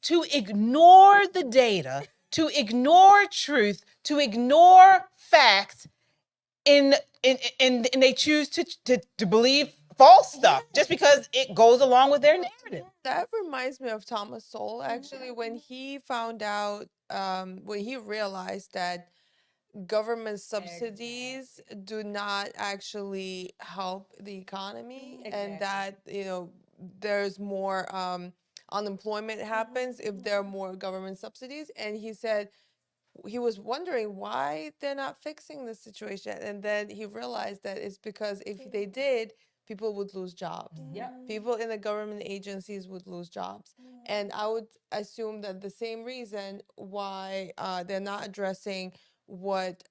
to ignore the data, to ignore truth, to ignore facts, and they choose to believe false stuff just because it goes along with their narrative. That reminds me of Thomas Sowell, actually, when he found out, when he realized that government subsidies do not actually help the economy, and that, you know, there's more unemployment happens if there are more government subsidies. And he said he was wondering why they're not fixing the situation, and then he realized that it's because if they did, people would lose jobs. People in the government agencies would lose jobs. And I would assume that the same reason why they're not addressing what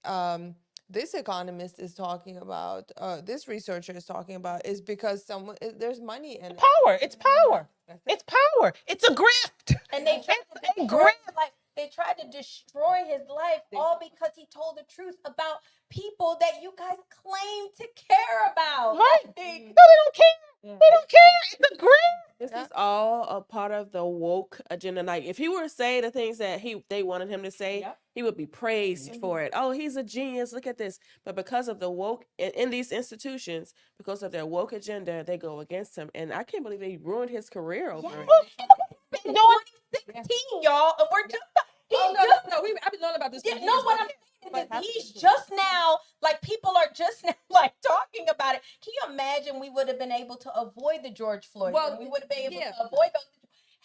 this economist is talking about, this researcher is talking about, is because there's money in it. Power. It's power. It's power. It's a grift. And they tried to destroy his life all because he told the truth about people that you guys claim to care about. Right. No, they don't care. They don't care. It's a grift. This is all a part of the woke agenda. Like, if he were to say the things that they wanted him to say, he would be praised for it. Oh, he's a genius. Look at this. But because of the woke in these institutions, because of their woke agenda, they go against him. And I can't believe they ruined his career over it. In 2016, y'all, and we're just I've been knowing about this. Yeah, no, what I'm saying is he's just now, like, people are just now, like, talking about it. Can you imagine we would have been able to avoid the George Floyd? Well, we would have been able to avoid those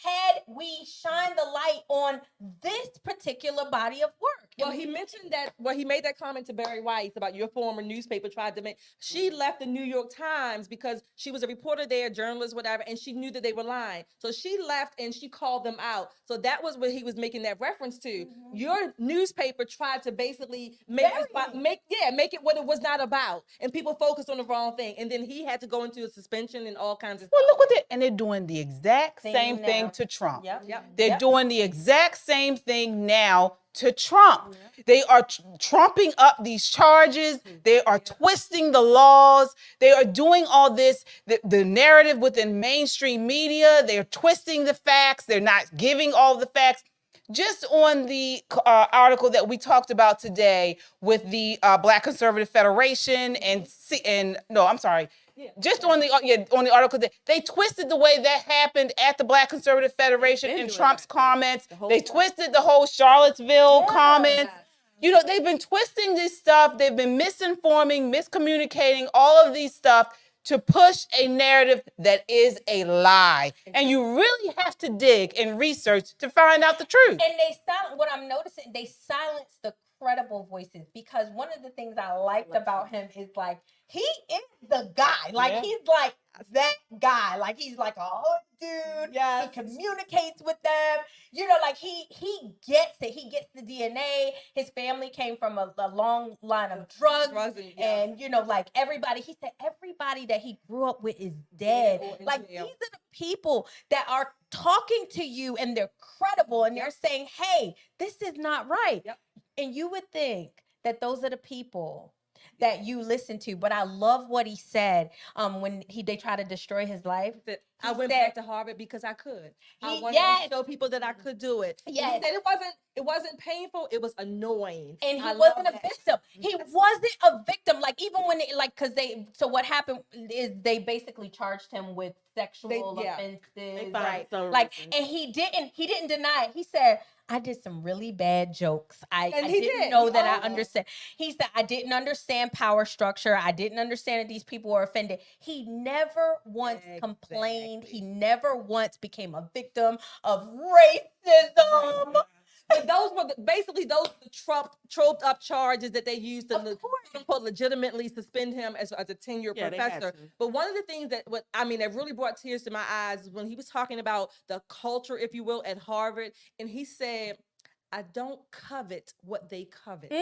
had we shined the light on this particular body of work. Well, he mentioned that, he made that comment to Barry Weiss about your former newspaper tried to make, she left the New York Times because she was a reporter there, journalist, whatever, and she knew that they were lying. So she left and she called them out. So that was what he was making that reference to. Your newspaper tried to basically make it what it was not about. And people focused on the wrong thing. And then he had to go into a suspension and all kinds of Well, look what and they're doing the exact same thing to Trump. They're doing the exact same thing now to Trump. They are trumping up these charges. They are twisting the laws. They are doing all this, the narrative within mainstream media. They're twisting the facts. They're not giving all the facts. Just on the article that we talked about today with the Black Conservative Federation just on the article that they twisted the way that happened at the Black Conservative Federation in Trump's comments. They twisted the whole Charlottesville comments. You know, they've been twisting this stuff. They've been misinforming, miscommunicating, all of these stuff to push a narrative that is a lie. And you really have to dig and research to find out the truth. And what I'm noticing, they silence the credible voices, because one of the things I liked about him is like, he is the guy. Like, he's like that guy. Like, he's like a hood dude. He communicates with them. You know, like he gets it. He gets the DNA. His family came from a long line of drugs. And, you know, like everybody, he said everybody that he grew up with is dead. Like, these are the people that are talking to you and they're credible and they're saying, hey, this is not right. And you would think that those are the people that you listen to. But I love what he said when they tried to destroy his life. I went back to Harvard because I could. I wanted to show people that I could do it. He said it wasn't painful, it was annoying. And he wasn't a victim. He wasn't a victim. Like, even when what happened is they basically charged him with sexual offenses. Like, and he didn't deny it. He said, I did some really bad jokes. I didn't know that I understand. He said, I didn't understand power structure. I didn't understand that these people were offended. He never once complained. He never once became a victim of racism. But those were basically those troped up charges that they used to quote legitimately suspend him as a tenured professor. But one of the things that that really brought tears to my eyes is when he was talking about the culture, if you will, at Harvard, and he said, "I don't covet what they covet."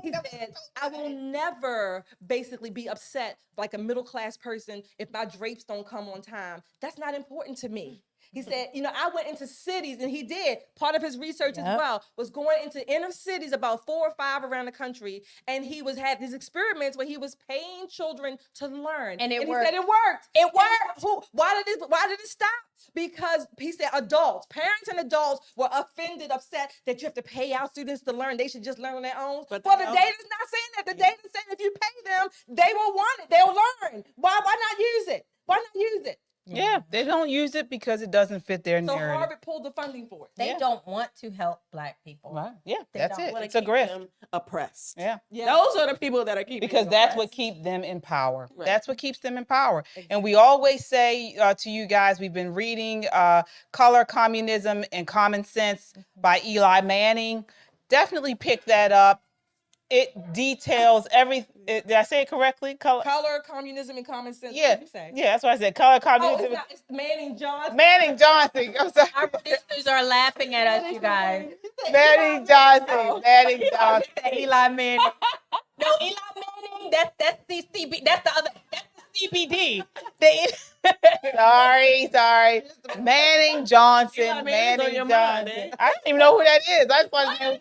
He said, "I will never basically be upset like a middle class person if my drapes don't come on time. That's not important to me." He said, I went into cities, and he did. Part of his research as well was going into inner cities, about 4 or 5 around the country, and he had these experiments where he was paying children to learn. And he worked. said it worked. It worked. Why did it stop? Because he said parents and adults were upset that you have to pay our students to learn. They should just learn on their own. But the data's not saying that. The data's saying if you pay them, they will want it. They'll learn. Why not use it? Why not use it? Yeah, they don't use it because it doesn't fit their So narrative. Harvard pulled the funding for it. They don't want to help Black people. Right. Yeah, They that's don't it. wanna It's a keep grift. them oppressed. Yeah. Those are the people that are keeping because them that's oppressed. what keeps them in power. Right. That's what keeps them in power. And we always say to you guys, we've been reading Color, Communism, and Common Sense by Eli Manning. Definitely pick that up. It details everything. Did I say it correctly? Color, Communism, and Common Sense. Yeah, What did you say? yeah, that's what I said. Color, Communism. It's Manning Johnson. Manning Johnson. I'm sorry. Our producers are laughing at us, you guys. Manning Johnson. Manning Johnson. Eli Manning. No, Eli Manning. That's the CB. That's the other. That's the CBD. Sorry. Manning Johnson. Eli Manning's on Manning your Johnson. mind, eh? I don't even know who that is. I just want to know.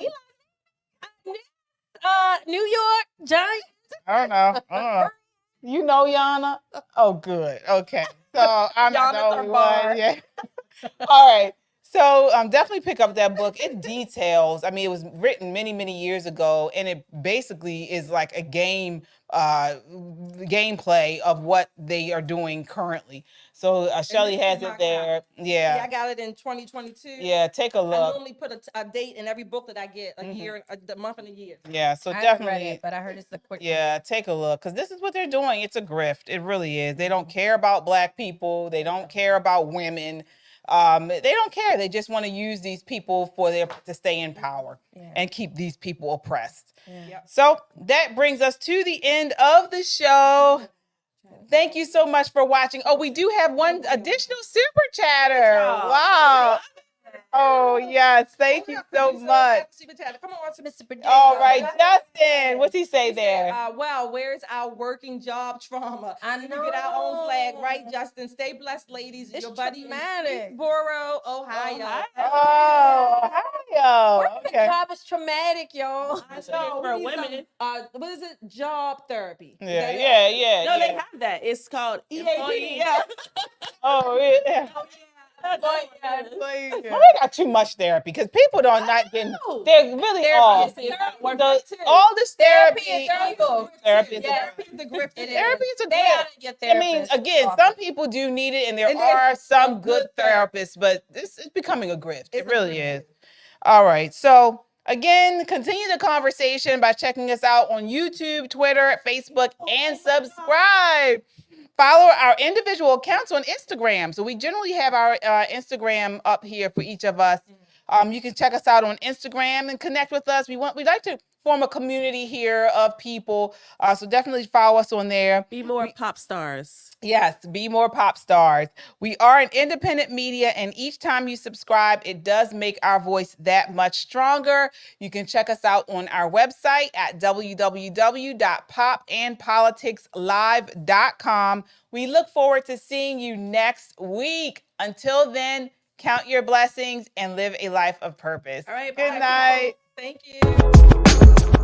New York Giants. I don't know. You know Yana? Oh, good. Okay. So I'm not the Yana's only our bar. one. Yeah. All right. So definitely pick up that book. It details. It was written many, many years ago, and it basically is like a gameplay of what they are doing currently. So Shelley has it there. Yeah, I got it in 2022. Yeah, take a I look. normally put a date in every book that I get, a year, a month, and a year. Yeah, so I haven't definitely. read it, but I heard it's a quick. Yeah, take a look, because this is what they're doing. It's a grift. It really is. They don't care about Black people. They don't care about women. They don't care. They just want to use these people to stay in power and keep these people oppressed. Yeah. So that brings us to the end of the show. Thank you so much for watching. Oh, we do have one additional super chatter. Wow. Oh, yes. Thank you so much. Come on, Mr. Producer. All right, Justin. What's he say there? Well, where's our working job trauma? I We get our own flag, right, Justin? Stay blessed, ladies. Your buddy in Borough, Ohio. Oh, Ohio. Working a job is traumatic, y'all. I know. For we need women. what is it? Job therapy. Is Yeah, that it? yeah. No, they have that. It's called EAD. Yeah. Oh, yeah. But, Well, we got too much therapy because people don't not getting. They're really all. All this therapy. Therapy is the grift. Therapy is a Stay out of your therapist again, office. some people do need it, and there are some good therapists, but this is becoming a grift. It really is. All right. So again, continue the conversation by checking us out on YouTube, Twitter, Facebook, and subscribe. Follow our individual accounts on Instagram. So we generally have our Instagram up here for each of us. You can check us out on Instagram and connect with us. We'd like to form a community here of people. So definitely follow us on there. Be more pop stars. Yes, be more pop stars. We are an independent media, and each time you subscribe, it does make our voice that much stronger. You can check us out on our website at www.popandpoliticslive.com. We look forward to seeing you next week. Until then, count your blessings and live a life of purpose. All right, Good bye, night. people. Thank you.